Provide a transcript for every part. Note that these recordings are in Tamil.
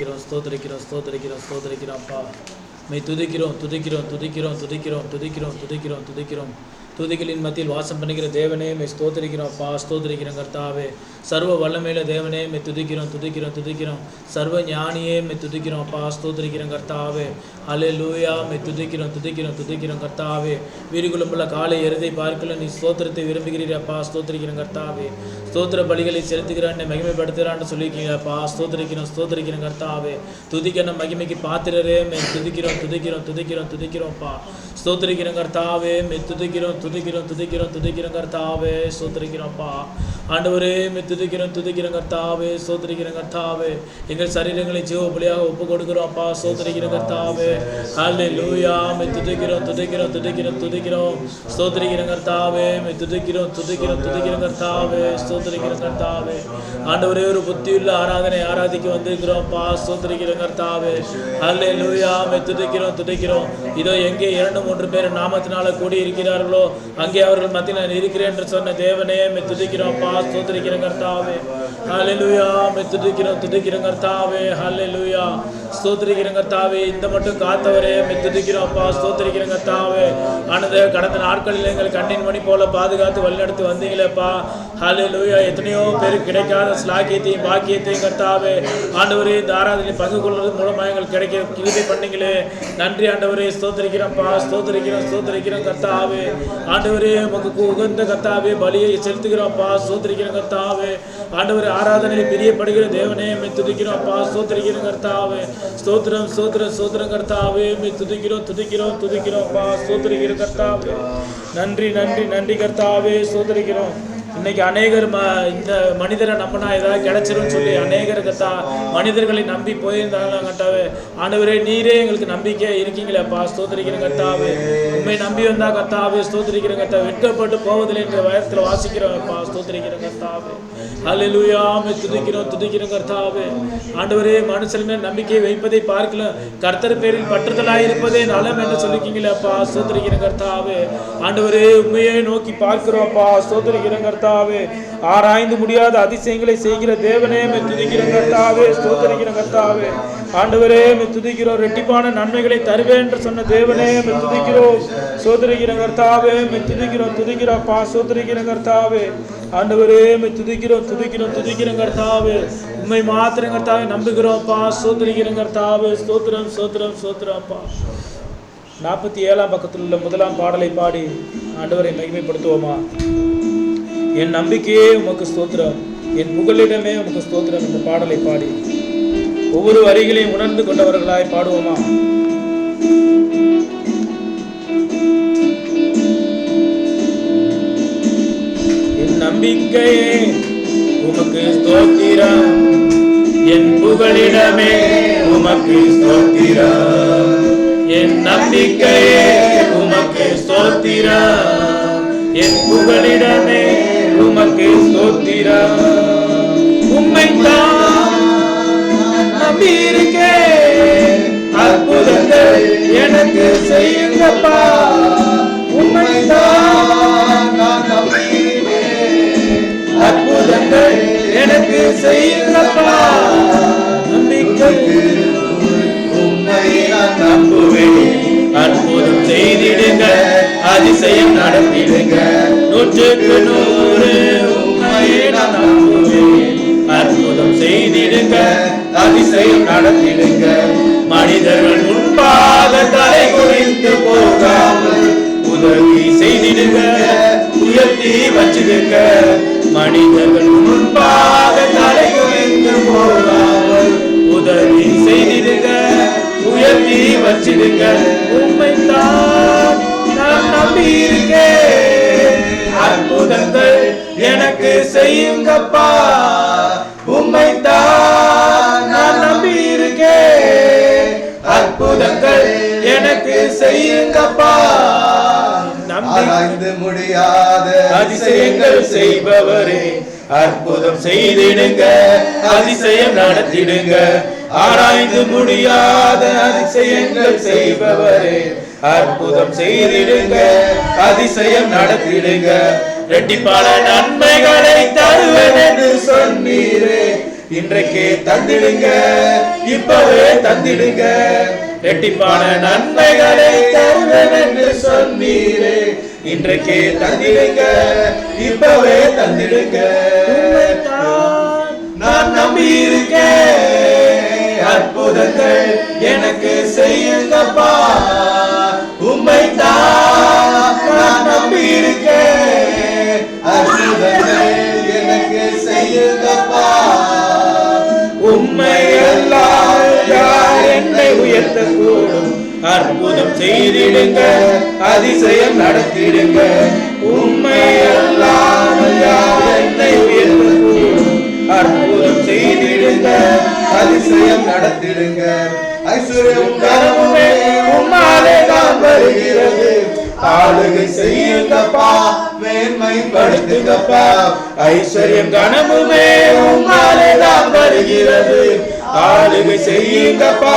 ஸ்தோத்திரிக்கிறோம் ஸ்தோத்திரிக்கிறோம் ஸ்தோத்திரிக்கிறோம் அப்பா. மை துதிக்கிறோம் துதிக்கிறோம் துதிக்கிறோம் துதிக்கிறோம் துதிக்கிறோம் துதிக்கிறோம் துதிக்கிறோம் துதிகளின் மத்தியில் வாசம் பண்ணுகிற தேவனே மை ஸ்தோத்திரிக்கிறோம் அப்பா. ஸ்தோத்திரிக்கிறோம் கர்த்தாவே. சர்வ வல்லமையில தேவனே மை துதிக்கிறோம் துதிக்கிறோம் துதிக்கிறோம். சர்வ ஞானியே மை துதிக்கிறோம் அப்பா. ஸ்தோத்திரிக்கிறோம் கர்த்தாவே. அல்லேலூயா. மை துதிக்கிறோம் துதிக்கிறோம் துதிக்கிறோம் கர்த்தாவே. வீடுகளும்புள்ள காலை எருதை பார்க்கல நீ ஸ்தோத்திரத்தை விரும்புகிறீரப்பா. ஸ்தோத்திரிக்கிறோம் கர்த்தாவே. ஸ்தோத்திர பலிகளை செலுத்துகிறான் மகிமைப்படுத்துகிறான்னு சொல்லியிருக்கீங்கப்பா. ஸ்தோத்திரிக்கிறோம் ஸ்தோத்திரிக்கிறோம் கர்த்தாவே. துதிக்கணும் மகிமைக்கு பாத்திரரே மே துதிக்கிறோம் துதிக்கிறோம் துதிக்கிறோம் துதிக்கிறோம்ப்பா. ஸ்தோத்திரிக்கிறோம் கர்த்தாவே. மே துதிக்கிறோம் துதிக்கிறோம் துதிக்கிறோம் துதிக்கிறோம் கர்த்தாவே. ஸ்தோத்திரிக்கிறோம்ப்பா. ஆண்டவரே மே துதிக்கிறோம் துதிக்கிறோம் கர்த்தாவே. ஸ்தோத்திரிக்கிறோம் கர்த்தாவே. எங்கள் சரீரங்களை ஜீவ பலியாக ஒப்பு கொடுக்கிறோம்ப்பா. ஸ்தோத்திரிக்கிறோம் கர்த்தாவே. அல்லேலூயா. மே துதிக்கிறோம் துதிக்கிறோம் துதிக்கிறோம் துதிக்கிறோம். ஸ்தோத்திரிக்கிறோம் கர்த்தாவே. மே துதிக்கிறோம் துதிக்கிறோம் துதிக்கிறோம் கர்த்தாவே. ஸ்தோத்திரிக்கிறோம் கர்த்தாவே. ஆண்டவரே ஒரு புத்தியுள்ள ஆராதனை ஆராதிக்க வந்திருக்கிறோம்ப்பா. ஸ்தோத்திரிக்கிறோம் கர்த்தாவே. அல்லேலூயா. மே துதிக்கிறோம் துதிக்கிறோம். இதோ எங்கே 2-3 பேர் நாமத்தினால கூடி இருக்கிறார்களோ அங்கே அவர்கள் மத்தியில் நான் இருக்கிறேன் என்று சொன்ன தேவனே மே துதிக்கிறோம்ப்பா. ஸ்தோத்திரிக்கிறோம் கர்த்தாவே. அல்லேலூயா. மே துதிக்கிறோம் துதிக்கிறோம் கர்த்தாவே. அல்லேலூயா. ஸ்தோத்திரிக்கிறோம் கர்த்தாவே. இந்த மட்டும் காத்தவரே மே துதிக்கிறோம்ப்பா. ஸ்தோத்திரிக்கிறோம் கர்த்தாவே. ஆனந்த கடந்த நாட்களில் எங்கள் கண்ணின் மணி போல பாதுகாத்து வழிநடத்தி வந்தீங்களேப்பா. அல்லேலூயா. எத்தனையோ பேருக்கு கிடைக்காத ஸ்லாக்கியத்தையும் பாக்கியத்தையும் கர்த்தாவே ஆண்டவரே இந்த ஆராதனை பங்கு கொள்வது மூலமாக எங்களுக்கு கிடைக்க கிருபை பண்ணீங்களே. நன்றி ஆண்டவரே. ஸ்தோத்திரிக்கிறோம்ப்பா. ஸ்தோத்திரிக்கிறோம் ஸ்தோத்திரிக்கிறோம் கர்த்தாவே. ஆண்டவரே உமக்கு உகந்த கர்த்தாவே பலியை செலுத்துகிறோம்ப்பா. ஸ்தோத்திரிக்கிறோம் கர்த்தாவே. ஆண்டவரே ஆராதனையில் பிரியப்படுகிற தேவனே மே துதிக்கிறோம்ப்பா. ஸ்தோத்திரிக்கிறோம் கர்த்தாவே. ஸ்தோத்திரம் ஸ்தோத்திரம் ஸ்தோத்திரம் கர்த்தாவே. மே துதிக்கிறோம் துதிக்கிறோம் துதிக்கிறோம்ப்பா. ஸ்தோத்திரிக்கிறோம் கர்த்தாவே. நன்றி நன்றி நன்றி கர்த்தாவே. ஸ்தோத்திரிக்கிறோம். இன்னைக்கு அநேகர் இந்த மனிதரை நம்பினா ஏதாவது கிடைச்சிரும்னு சொல்லி அநேகர் கத்தா மனிதர்களை நம்பி போயிருந்தாங்க கர்த்தாவே. ஆண்டவரே நீரே எங்களுக்கு நம்பிக்கை இருக்கீங்களேப்பா. ஸ்தோத்திரிக்கிறோம் கர்த்தாவே. உண்மை நம்பி வந்தா கர்த்தாவே. ஸ்தோத்திரிக்கிறோம் கர்த்தாவே. வெட்கப்பட்டு போவதில்லை என்ற வயத்தில் வாசிக்கிறோம்ப்பா. ஸ்தோத்திரிக்கிறோம் கர்த்தாவே. அல்லேலூயா. மே துதிக்கிறோம் துதிக்கிறோம் கர்த்தாவே. ஆண்டவரே மனுஷன் மேல் நம்பிக்கை வைப்பதை பார்க்கலாம் கர்த்தர் பேரில் பற்றுதலாய் இருப்பதே நலம் என்று சொல்லிருக்கீங்களேப்பா. ஸ்தோத்திரிக்கிறோம் கர்த்தாவே. ஆண்டவரே உண்மையை நோக்கி பார்க்கிறோம்ப்பா. ஸ்தோத்திரிக்கிறோம் கர்த்தாவே. ஆராய்ந்து முடியாத அதிசயங்களை செய்கிற தேவனே மே துதிக்கிறோம் கர்த்தாவே. ஸ்தோத்திரிக்கிறோம் கர்த்தாவே. ஆண்டவரே மே துதிக்கிறோம். ரெட்டிப்பான நன்மைகளை தருவேன் என்று சொன்ன தேவனே மே துதிக்கிறோம். ஸ்தோத்திரிக்கிறோம் கர்த்தாவே. மே துதிக்கிறோம் துதிக்கிறோம்ப்பா. ஸ்தோத்திரிக்கிறோம் கர்த்தாவே. ஆண்டவரே மே துதிக்கிறோம் துதிக்கிறோம் துதிக்கிறோம் கர்த்தாவே. உண்மை மாத்திரம் கர்த்தாவே நம்புகிறோம்ப்பா. ஸ்தோத்திரிக்கிறோம் கர்த்தாவே. ஸ்தோத்திரம் ஸ்தோத்திரம் ஸ்தோத்திரம்ப்பா. 47ஆம் பக்கத்தில் உள்ள 1ஆம் பாடலை பாடி ஆண்டவரை மகிமைப்படுத்துவோமா. என் நம்பிக்கையே உமக்கு ஸ்தோத்திரம், என் புகலிடமே உமக்கு ஸ்தோத்திரம் என்ற பாடலை பாடி ஒவ்வொரு வரிகளையும் உணர்ந்து கொண்டவர்களாய் பாடுவோமா. என் நம்பிக்கையே உமக்கு ஸ்தோத்திரம், என் புகலிடமே உமக்கு ஸ்தோத்திரம். என் நம்பிக்கையே உமக்கு ஸ்தோத்திரம், என் புகலிடமே உமக்கு ஸ்தோத்திரம். உம்மைத்தான் நம்பியிருக்கேன், அற்புதங்கள் எனக்கு செய்யுங்கப்பா. உம்மைத்தான் நம்பியிருக்கேன், அற்புதங்கள் எனக்கு செய்யுங்கப்பா. நம்பிக்கை உம்மை நான் நம்புவேன், அற்புதம் செய்திடுங்க, அதிசயம் நடத்திடுங்க. 100க்கு 100 உம்மையே நான் நம்புவேன், அற்புதம் செய்திடுங்க, அதிசயம் நடத்திடுங்க. மனிதர்கள் முன்பாக தலை குறித்து போகாமல் உதவி செய்திடுங்க, உயர்த்தி வச்சிடுங்க. மனிதர்கள் முன்பாக தலை குறித்து போகாமல் உதவி செய்திடுங்க, உயர்த்தி வச்சிடுங்க. உம்மைத்தான் நான் நம்பியிருக்கேன், அற்புதங்கள் எனக்கு செய்யுங்கப்பா. உம்மைத்தான் நான் நம்பியிருக்கேன், அற்புதங்கள் எனக்கு செய்யுங்கப்பா. ஆராய்ந்து முடியாத அதிசயங்கள் செய்பவரே, அற்புதம் செய்திடுங்க, அதிசயம் நடத்திடுங்க. ஆராய்ந்து முடியாத அதிசயங்கள் செய்பவரே, அற்புதம் செய்திடுங்க, அதிசயம் நடத்திடுங்க. ரெட்டிப்பான நன்மைகளை தருவேன் என்று சொன்னீரே, இன்றைக்கே தந்திடுங்க, இப்பவே தந்திடுங்க. இரட்டிப்பான நன்மைகளை தருவேன் என்று சொன்னீரே, இன்றைக்கே தந்திடுங்க, இப்பவே தந்திடுங்க. நான் நம்பி இருக்கேன், அற்புதங்கள் எனக்கு செய்யுங்கப்பா. உம்மைத்தான் நான் நம்பி இருக்கேன், அற்புதங்கள் எனக்கு செய்யுங்கப்பா. உம்மை எல்லாம் யார் என்னை உயர்த்தக்கூடும்? அற்புதம் செய்திடுங்க, அதிசயம் நடத்திடுங்க. உம்மை எல்லாம் யார் என்னை உயர்த்தக்கூடும்? அற்புதம் செய்திடுங்க, அதிசயம் நடத்திடுங்க. ஐஸ்வர்யம் கனவுமே உம்மாலே தான் வருகிறது, ஆளுகை செய்யுங்கப்பா, மேன்மைப்படுத்துங்கப்பா. ஐஸ்வர்யம் கனவுமே உம்மாலே தான் வருகிறது, ஆளுகை செய்யுங்கப்பா,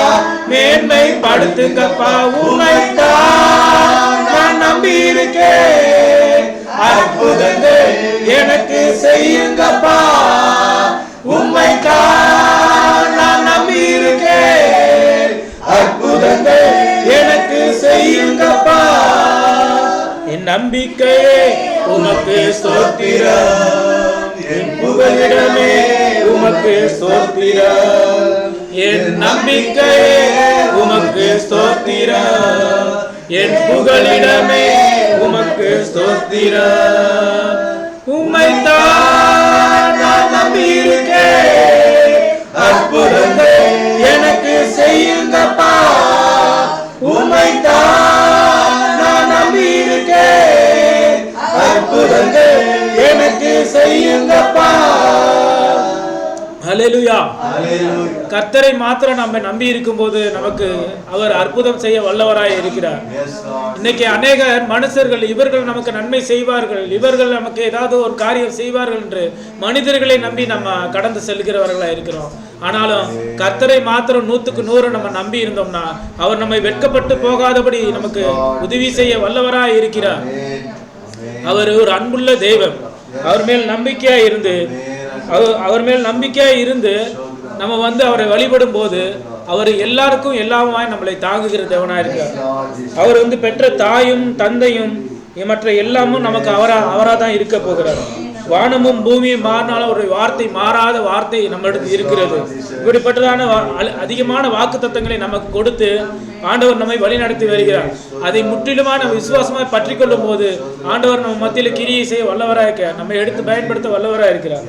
மேன்மைப்படுத்துங்கப்பா. உம்மைத்தான் நான் நம்பி இருக்கேன், அற்புதங்கள் எனக்கு செய்யுங்கப்பா. உம்மைத்தான் நான் நம்பி இருக்கேன், அற்புதங்கள் எனக்கு செய்யுங்கப்பா. என் நம்பிக்கையே உமக்கு ஸ்தோத்திரம், என் புகலிடமே உமக்கு ஸ்தோத்திரம். என் நம்பிக்கையே உமக்கு ஸ்தோத்திரம், என் புகலிடமே உமக்கு ஸ்தோத்திரம். உம்மைத்தான் நான் நம்பி இருக்கேன், அற்புதங்கள் எனக்கு செய்யுங்கப்பா. உம்மைத்தான் நான் நம்பி இருக்கேன், அற்புதங்கள் எனக்கு செய்யுங்கப்பா. ஹல்லேலூயா. கர்த்தரை மாத்திரம் நம்ம நம்பி இருக்கும் போது நமக்கு அவர் அற்புதம் செய்ய வல்லவராய் இருக்கிறார். இன்னைக்கு அநேக மனுஷர்கள் இவர்கள் நமக்கு நன்மை செய்வார்கள், இவர்கள் நமக்கு ஏதாவது ஒரு காரியம் செய்வார்கள் என்று மனிதர்களை நம்பி நம்ம கடந்து செல்கிறவர்களா இருக்கிறோம். ஆனாலும் கர்த்தரை மாத்திரம் 100க்கு 100 நம்ம நம்பி இருந்தோம்னா அவர் நம்மை வெட்கப்பட்டு போகாதபடி நமக்கு உதவி செய்ய வல்லவராய் இருக்கிறார். அவர் ஒரு அன்புள்ள தெய்வம். அவர் மேல் நம்பிக்கையா இருந்து நம்ம அவரை வழிபடும் போது அவர் எல்லாருக்கும் எல்லாமாய் நம்மளை தாங்குகிற தேவனா இருக்கார். அவர் பெற்ற தாயும் தந்தையும் மற்ற எல்லாமும் நமக்கு அவரா தான் இருக்க போகிறார். வானமும் பூமியும் மாறினாலும் ஒரு வார்த்தை மாறாத வார்த்தை நம்மிடத்தில் இருக்கிறது. இப்படிப்பட்டதான அதிகமான வாக்கு தத்தங்களை நமக்கு கொடுத்து ஆண்டவர் நம்மை வழி நடத்தி வருகிறார். அதை முற்றிலுமான விசுவாசமாய் பற்றி கொள்ளும் போது ஆண்டவர் நம்ம மத்தியில் கிரியை செய்ய வல்லவராக இருக்க, நம்மை எடுத்து பயன்படுத்த வல்லவராக இருக்கிறார்.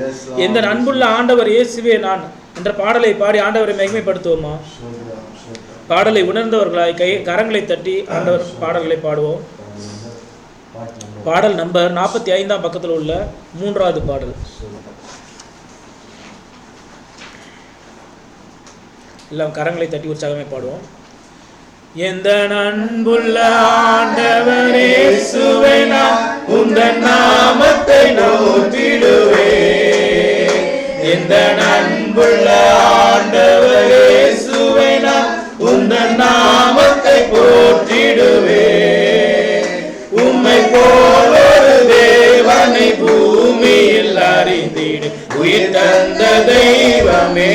எந்த அன்புள்ள ஆண்டவர் இயேசுவே நான் என்ற பாடலை பாடி ஆண்டவரை மகிமைப்படுத்துவோமா? பாடலை உணர்ந்தவர்களாய் கரங்களை தட்டி ஆண்டவர் பாடல்களை பாடுவோம். பாடல் நம்பர் 45ஆம் பக்கத்தில் உள்ள 3வது பாடல். எல்லாம் கரங்களை தட்டி உற்சாகமே பாடுவோம். எந்த அன்புள்ள ஆண்டவரே இயேசுவே நான் உந்தன் நாமத்தை நோக்கிடுவேன். எந்த அன்புள்ள ஆண்டவரே இயேசுவே நான் உந்தன் நாமத்தை போற்றிடுவேன். உம்மை போல் ஒரு தேவனை பூமியில் அறிந்திடு உயிர் தந்த தெய்வமே.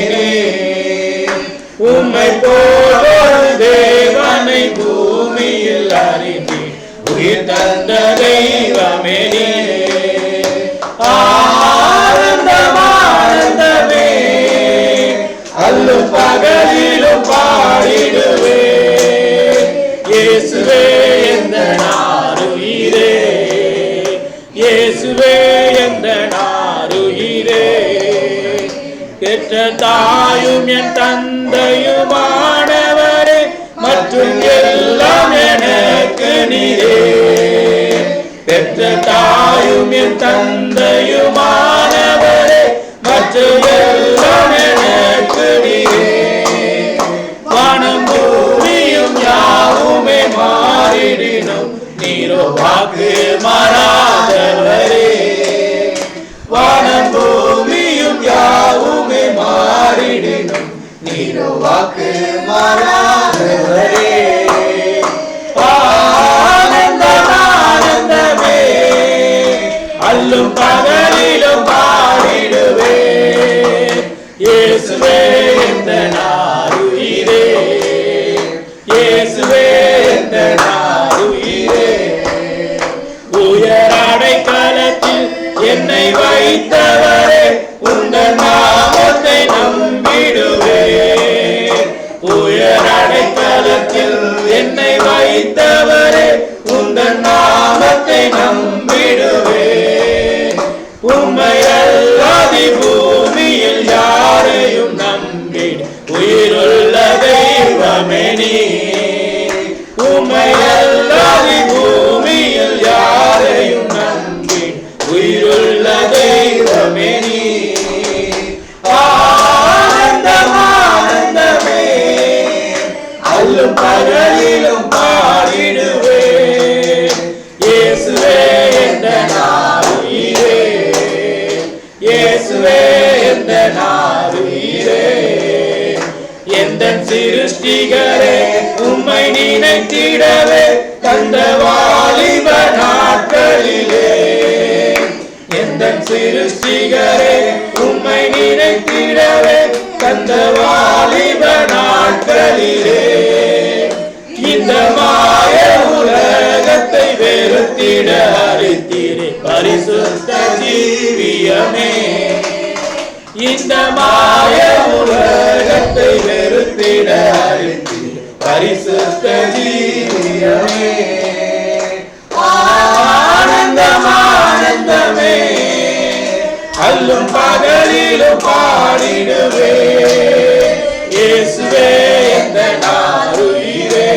உம்மை போல் ஒரு தேவனை பூமியில் அறிந்திடு உயிர் தந்த தெய்வமே. ஆனந்தம் ஆனந்தமே அல்லும் பகலிலும் பாடிடுவே. இயேசுவே எந்த நாருயிரே, இயேசுவே எந்த நாருயிரே. பெற்ற தாயும் என் தந்தையுமானவரே மற்றும் எல்லாம் எனக்கு நீரே. பெற்ற தாயும் என் தந்தையுமானவரே மற்றும் எல்லாம் எனக்கு நீரே. வானம் பூமியும் யாவுமே மாறிடினும் நீரோ வாக்கு மாறாதவரே. வானம் பூமியும் யாவுமே மாறிடினும் நீரோ வாக்கு மாறாதவரே. ஆனந்தம் ஆனந்தமே அல்லும் பகலிலும் பாடிடுவே. நம்பிடுவே. உம்மை அல்லாதி பூமியில் யாரையும் நம்பிடு உயிருள்ள தெய்வமே நீ. உம்மை அல்லாதி பூமியில் யாரையும் நம்பிடு உயிருள்ள தெய்வமே நீ. ஆனந்தம் ஆனந்தமே அல்லும் பகலிலும் பாடிடுவே. இயேசுவே என்ற நாருயிரே, இயேசுவே என்ற நாருயிரே. எந்தன் சிருஷ்டிகரே உம்மை நினைத்திடவே தந்த வாலிப நாட்களிலே. எந்தன் சிருஷ்டிகரே உம்மை நினைத்திடவே தந்த வாலிப நாட்களிலே. இந்த மாய உலகத்தை வெறுத்திட அளித்தீரே பரிசுத்த ஜீவியமே. இந்த மாய உலகத்தை வெறுத்திட அளித்தீரே பரிசுத்த ஜீவியமே. ஆனந்தம் ஆனந்தமே அல்லும் பகலிலும் பாடிடுவே. இயேசுவே என்ற நாருயிரே,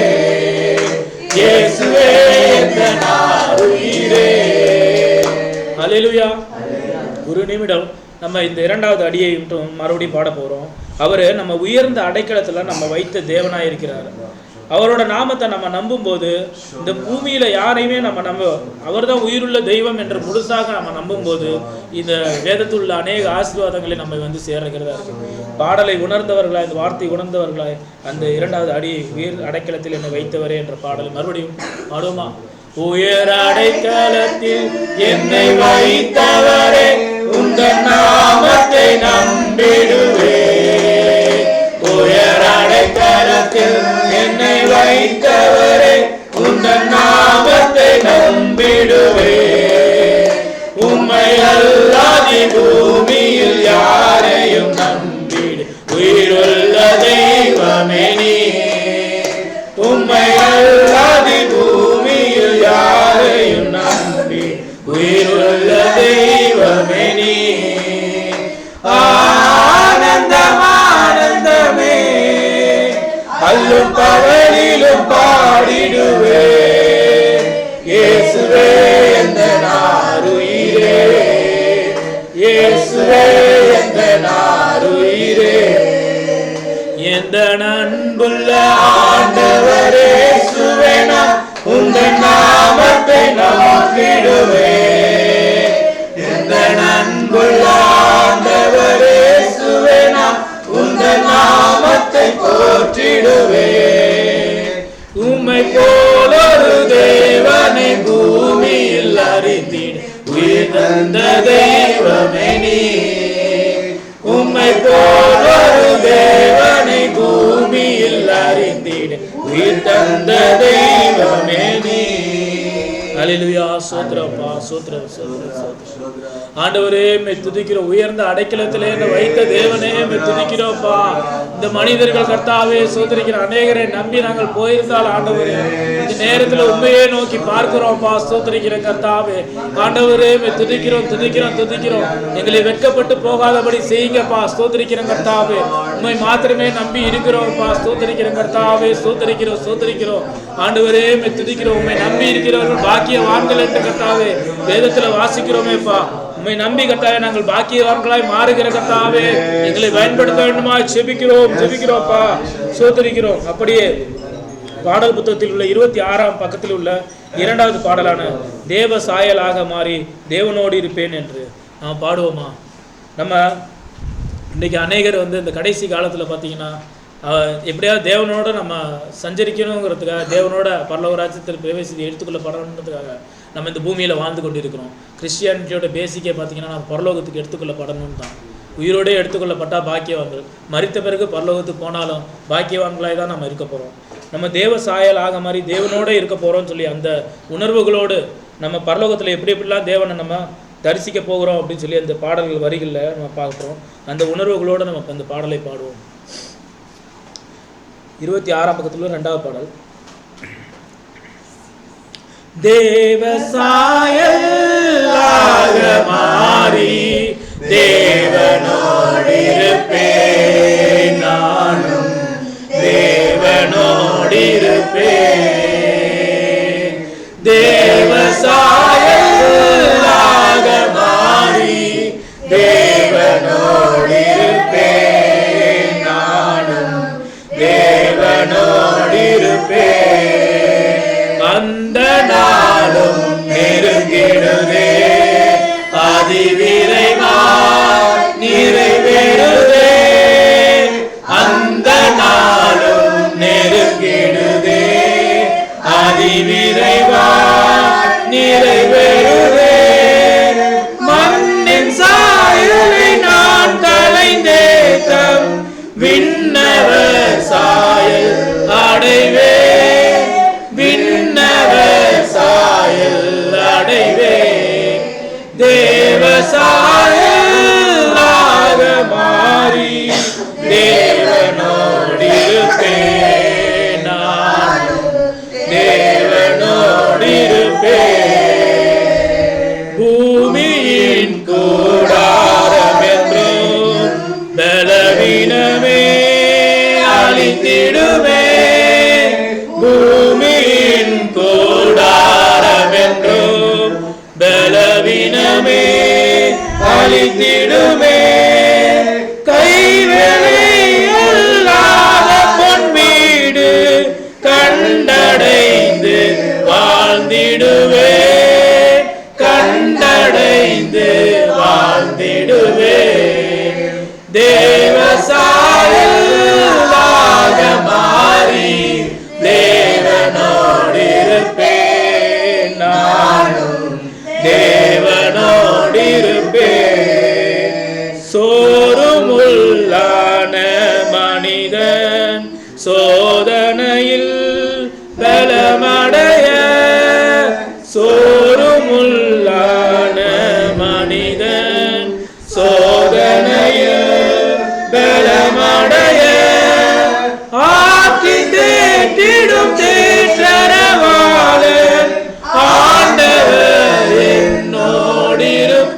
இயேசுவே என்ற நாருயிரே. அல்லேலூயா. ஒரு நிமிடம் நம்ம இந்த இரண்டாவது அடியை மறுபடியும் பாட போறோம். அவரு நம்ம உயர்ந்த அடைக்கலத்துல நம்ம வைத்த தேவனாய் இருக்கிறார். அவரோட நாமத்தை நம்ம நம்பும் போது இந்த பூமியில யாரையுமே நம்ம அவர்தான் உயிருள்ள தெய்வம் என்று முழுசாக நம்ம நம்பும் போது இந்த வேதத்தில் உள்ள அநேக ஆசீர்வாதங்களை நம்ம வந்து சேர்கிறதா இருக்கு. பாடலை உணர்ந்தவர்களாய், இந்த வார்த்தை உணர்ந்தவர்களாய் அந்த இரண்டாவது அடியை உயிர் அடைக்கலத்தில் என்னை வைத்தவரே என்ற பாடலை மறுபடியும் பாடுவோமா? உயர் அடைக்கலத்தில் என்னை வைத்தவரே உந்தன் நாமத்தை நம்பிடுவே. உயர் அடைக்கலத்தில் என்னை வைத்தவரே உந்தன் நாமத்தை நம்பிடுவே. உம்மை அல்லாதி பூமியில் யாரையும் நம்பிடு உயிருள்ள தெய்வமே நீ. உம்மை அல்லாதி பூமியில் யாரையும் நம்பி உயிருள்ள தெய்வமே நீ. ஆனந்தம் ஆனந்தமே அல்லும் பகலிலும் பாடிடுவே. இயேசுவே என்ற நாருயிரே, இயேசுவே என்ற நாருயிரே. எந்த அன்புள்ள ஆண்டவரே சுவேனா உந்தன் நாமத்தை நம்பிடுவே. எந்த அன்புள்ள ஆண்டவரே சுவேனா உந்தன் நாமத்தை போற்றிடுவே. உம்மை போலொரு தேவனை பூமியில் அறிந்திட உயிர் தந்த தெய்வமே நீ. உம்மை போலொரு தேவனை பூமியில் அறிந்திட உயிர் தந்த தெய்வமே நீ. அல்லேலூயா. சோத்ரப்பா, சோத்ரம் சோத்ரம். ஆண்டவரே மே துதிக்கிறோம். உயர்ந்த அடைக்கலத்திலே என்னை வைத்த தேவனே மே துதிக்கிறோம்ப்பா. இந்த மனிதர்கள் கர்த்தாவே சோதரிக்கிற அநேகரை நம்பி நாங்கள் போயிருந்தால் ஆண்டவரே இந்த நேரத்தில் உண்மையே நோக்கி பார்க்கிறோம்ப்பா. சோதரிக்கிற கர்த்தாவே ஆண்டவரே மே துதிக்கிறோம் துதிக்கிறோம் துதிக்கிறோம். எங்களை வெட்கப்பட்டு போகாதபடி செய்யுங்கப்பா. ஸ்தோத்திரிக்கிற கர்த்தாவே உண்மை மாத்திரமே நம்பி இருக்கிறோம்ப்பா. ஸ்தோத்திரிக்கிற கர்த்தாவே ஸ்தோத்திரிக்கிறோம் ஸ்தோத்திரிக்கிறோம். ஆண்டவரே மே துதிக்கிறோம். உண்மை நம்பி இருக்கிறவர்கள் பாக்கியவான்கள் என்று கர்த்தாவே வேதத்துல வாசிக்கிறோமேப்பா. உம்மை நம்பி கர்த்தாவே நாங்கள் பாக்கியவான்களாய் மாறுகிற கர்த்தாவே எங்களை பயன்படுத்த வேண்டுமா செபிக்கிறோம் செபிக்கிறோம்ப்பா. சோதரிக்கிறோம். அப்படியே பாடல் புத்தகத்தில் உள்ள 26ஆம் பக்கத்தில் உள்ள இரண்டாவது பாடலான தேவ சாயலாக மாறி தேவனோடு இருப்பேன் என்று நாம் பாடுவோமா? நம்ம இன்றைக்கி அநேகர் வந்து இந்த கடைசி காலத்தில் பார்த்தீங்கன்னா எப்படியாவது தேவனோட நம்ம சஞ்சரிக்கணுங்கிறதுக்காக, தேவனோட பரலோக ராஜ்யத்தில் பிரவேசித்து எடுத்துக்கொள்ளப்படணுன்றதுக்காக நம்ம இந்த பூமியில் வாழ்ந்து கொண்டு இருக்கிறோம். கிறிஸ்டியானிட்டியோட பேசிக்கே பார்த்தீங்கன்னா நம்ம பரலோகத்துக்கு எடுத்துக்கொள்ளப்படணும்னு தான். உயிரோடே எடுத்துக்கொள்ளப்பட்டால் பாக்கியவான்கள், மரித்த பிறகு பரலோகத்துக்கு போனாலும் பாக்கியவான்களாய் தான் நம்ம இருக்க போகிறோம். நம்ம தேவ சாயல் ஆக மாதிரி தேவனோட இருக்க போகிறோம்னு சொல்லி அந்த உணர்வுகளோடு நம்ம பரலோகத்தில் எப்படி எப்படிலாம் தேவனை நம்ம தரிசிக்க போகிறோம் அப்படின்னு சொல்லி அந்த பாடல்கள் வரிகளில் நம்ம பார்க்குறோம். அந்த உணர்வுகளோடு நம்ம அந்த பாடலை பாடுவோம். 26ஆம் பக்கத்தில் 2வது பாடல். தேவ சாயலாக மாறி தேவனோடிருப்பேன். நானும் தேவனோடிருப்பேன். தேவ சாயலாக மாறி தேவனோடிருப்பேன். நானும் தேவனோடிருப்பேன். அந்த நாளும் நெருங்கிடுதே, அதிவிரைவாய் நிறைவேறுதே. அந்த நாளும் நெருங்கிடுதே, அதிவிரைவாய் நிறைவேறுதே. மண்ணின் சாயலை நான் கலைந்தேத்தம் விண்ணவர் சாயல் அடைவே. விண்ணவர் சாயல் அடைவே. தேவ சாயலாக மாறி தேவனோடிருப்பேன். நானும் தேவனோடிருப்பேன். பூமியின் கூடாரம் என்றும் பலவீனமே அழித்திடுமே. பூமியின் கூடாரம் என்றும் பலவீனமே அழித்திடுமே. கைவேலை அல்லாத பொன் வீடு கண்டடைந்து வாழ்ந்திடுவே. கண்டடைந்து வாழ்ந்திடுவே. தேவ சாயலாக மாறி தேவனோடிருப்பேன். நானும் தேவனோடிருப்பேன். சோறுமுள்ளான மனிதன் சோதனையில் பலமடைய. சோறுமுள்ளான மனிதன் சோதனையில் பலமடைய. ஆற்றி தேற்றிடும் தேற்றரவாளன் ஆண்டவர் என்னோடிருப்பார்.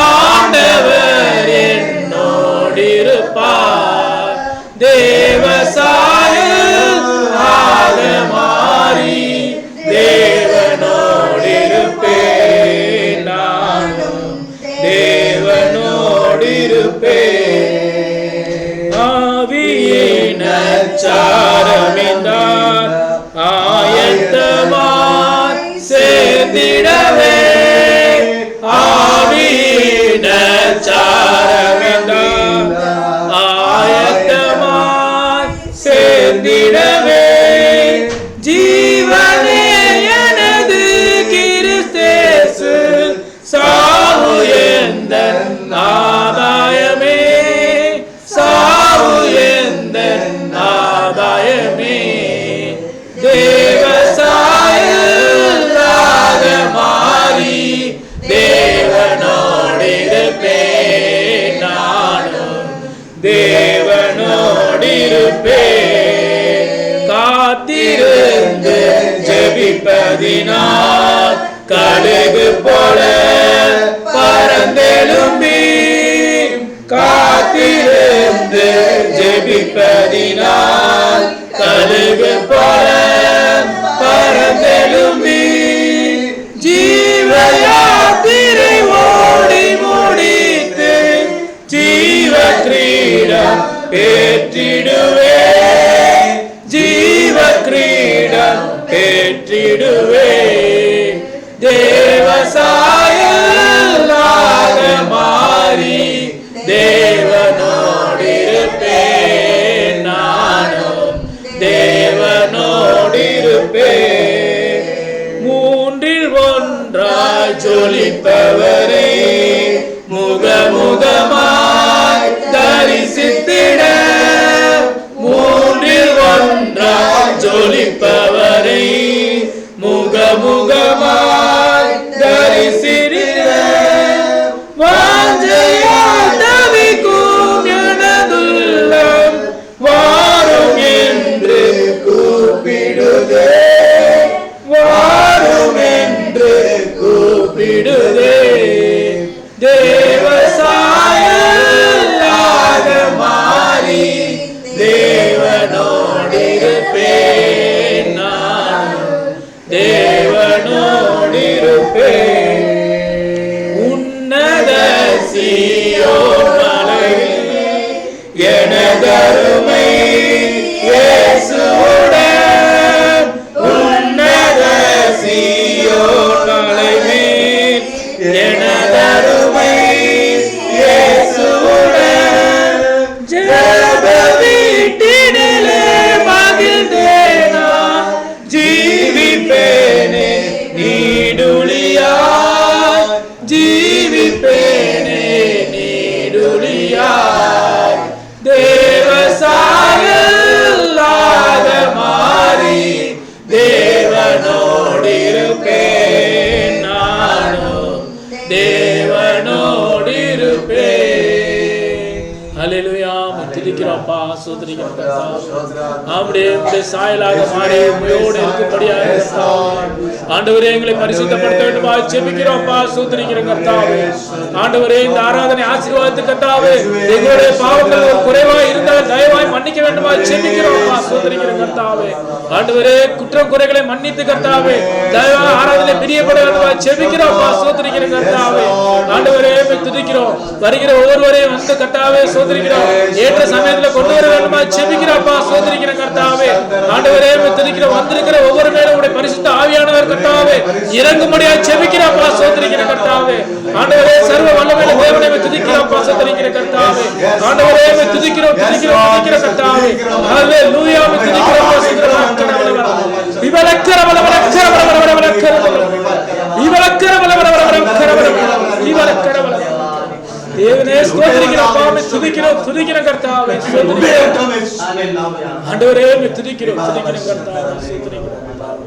ஆண்டவர் என்னோடிருப்பார். தேவ சாயலாக மாறி தேவனோடிருப்பேன். நானும் தேவனோடிருப்பேன். ஆவியின் அச்சாரமின்றார் ஆயத்தமாய் சேர்ந்திடவே. ஆவியின் அச்சாரமின்றார் ஆயத்தமாய் சேர்ந்திடவே. ஜீவனே எனது கிறிஸ்தேசு சாவு எந்தன் ஆதாயமே. சாவு எந்தன் ஆதாயமே. தேவ சாயலாக மாறி தேவனோடிருப்பேன். நானும் தேவனோடிருப்பேன். காத்திருந்து ஜெபிப்பதினால் கடுகு போல பறந்தெழும்பி. காத்திருந்து ஜெபிப்பதினால் கடுகு போல பறந்தெழும்பி. ஜீவ யாத்திரை ஓடி முடித்து ஜீவ கிரீடம் பெற்றிடுவே. ஜீவ கிரீடம் பெற்றிடுவே. தேவ சாயலாக மாறி தேவனோடிருப்பேன். நானும் தேவனோடிருப்பேன். மூன்றில் ஒன்றாய் ஜொலிப்பவரே முகமுகமாய் தரிசித்திட. மூன்றில் ஒன்றாய் ஜொலிப்பவரை முகமுகமாய் தரிசித்திட. வாஞ்சையால் தவிக்கும் எனதுள்ளம் வாரும் என்று கூப்பிடுதே. இருப்பேன், நானும் தேவனோடு இருப்பேன். உன்னத சீயோன் மலையில் எனதருமை இயேசுவுடன், உன்னத சீயோன் மலையில் எனதருமை இயேசுவுடன், ஜெப வீட்டினிலே மகிழ்ந்தே நான் ஜீவிப்பேனே நீடுழியாய், ஜீவிப்பேனே நீடுழியாய். தேவசாயல்லாத மாறி தேவனோடு இருப்பேன், நானும் தேவனோடு இருப்பேன். ஹல்லேலூயா. துதிக்கிறோம்ப்பா, ஸ்தோத்திரிக்கிறோம் கர்த்தாவே. ஆண்டவரே, உம்முடைய சாயலாக மாறி உம்மையோடு இருக்கும்படியாக ஆண்டவரே எங்களை பரிசுத்தப்படுத்த வேண்டுமா ஜெபிக்கிறோம்ப்பா, ஸ்தோத்திரிக்கிறோம் கர்த்தாவே. ஆண்டவரே, இந்த ஆராதனை ஆசீர்வாதத்து கர்த்தாவே, எங்களுடைய பாவங்கள் ஒரு குறைவாய் இருந்தால் தயவாய் மன்னிக்க வேண்டுமா ஜெபிக்கிறோம்ப்பா, ஸ்தோத்திரிக்கிறோம் கர்த்தாவே. ஆண்டவரே, குற்றம் குறைகளை மன்னித்து கர்த்தாவே தயவாய் ஆராதனை பிரியப்பட வேண்டுமா ஜெபிக்கிறோம்ப்பா, ஸ்தோத்திரிக்கிறோம் கர்த்தாவே. ஆண்டவரே, துதிக்கிறோம். வருகிற ஒவ்வொருவரையும் வந்து கர்த்தாவே ஸ்தோத்திரிக்கிறோம், ஏற்ற சமயத்துல கொண்டு வர வேண்டுமா ஜெபிக்கிறோம்ப்பா, ஸ்தோத்திரிக்கிறோம் கர்த்தாவே. ஆண்டவரே, துதிக்கிறோம். வந்திருக்கிற ஒவ்வொரு மேலும் உடைய பரிசுத்த ஆவியானவர் கர்த்தாவே இறங்கும்படியா ஜெபிக்கிறோம்ப்பா, ஸ்தோத்திரிக்கிறோம் கர்த்தாவே. ஆண்டவரே, சர்வ வல்லமையுள்ள தேவனை துதிக்கிறோம்ப்பா, ஸ்தோத்திரிக்கிறோம் கர்த்தாவே. ஆண்டவரே, துதிக்கிறோம் துதிக்கிறோம் கர்த்தாவே. ஹல்லேலூயா. துதிக்கிறோம், ஸ்தோத்திரம். விவலக்கர வலவலக்கர வலவலக்கர விவலக்கர வலவலக்கர விவலக்கர வலவல தேவனே ஸ்தோத்திரிக்கிறோம்ப்பா, துதிக்கிறோம் துதிக்கிறோம் கர்த்தாவே. ஆண்டவரே, துதிக்கிறோம் துதிக்கிறோம் கர்த்தாவே, ஸ்தோத்திரிக்கிறோம் கர்த்தாவே.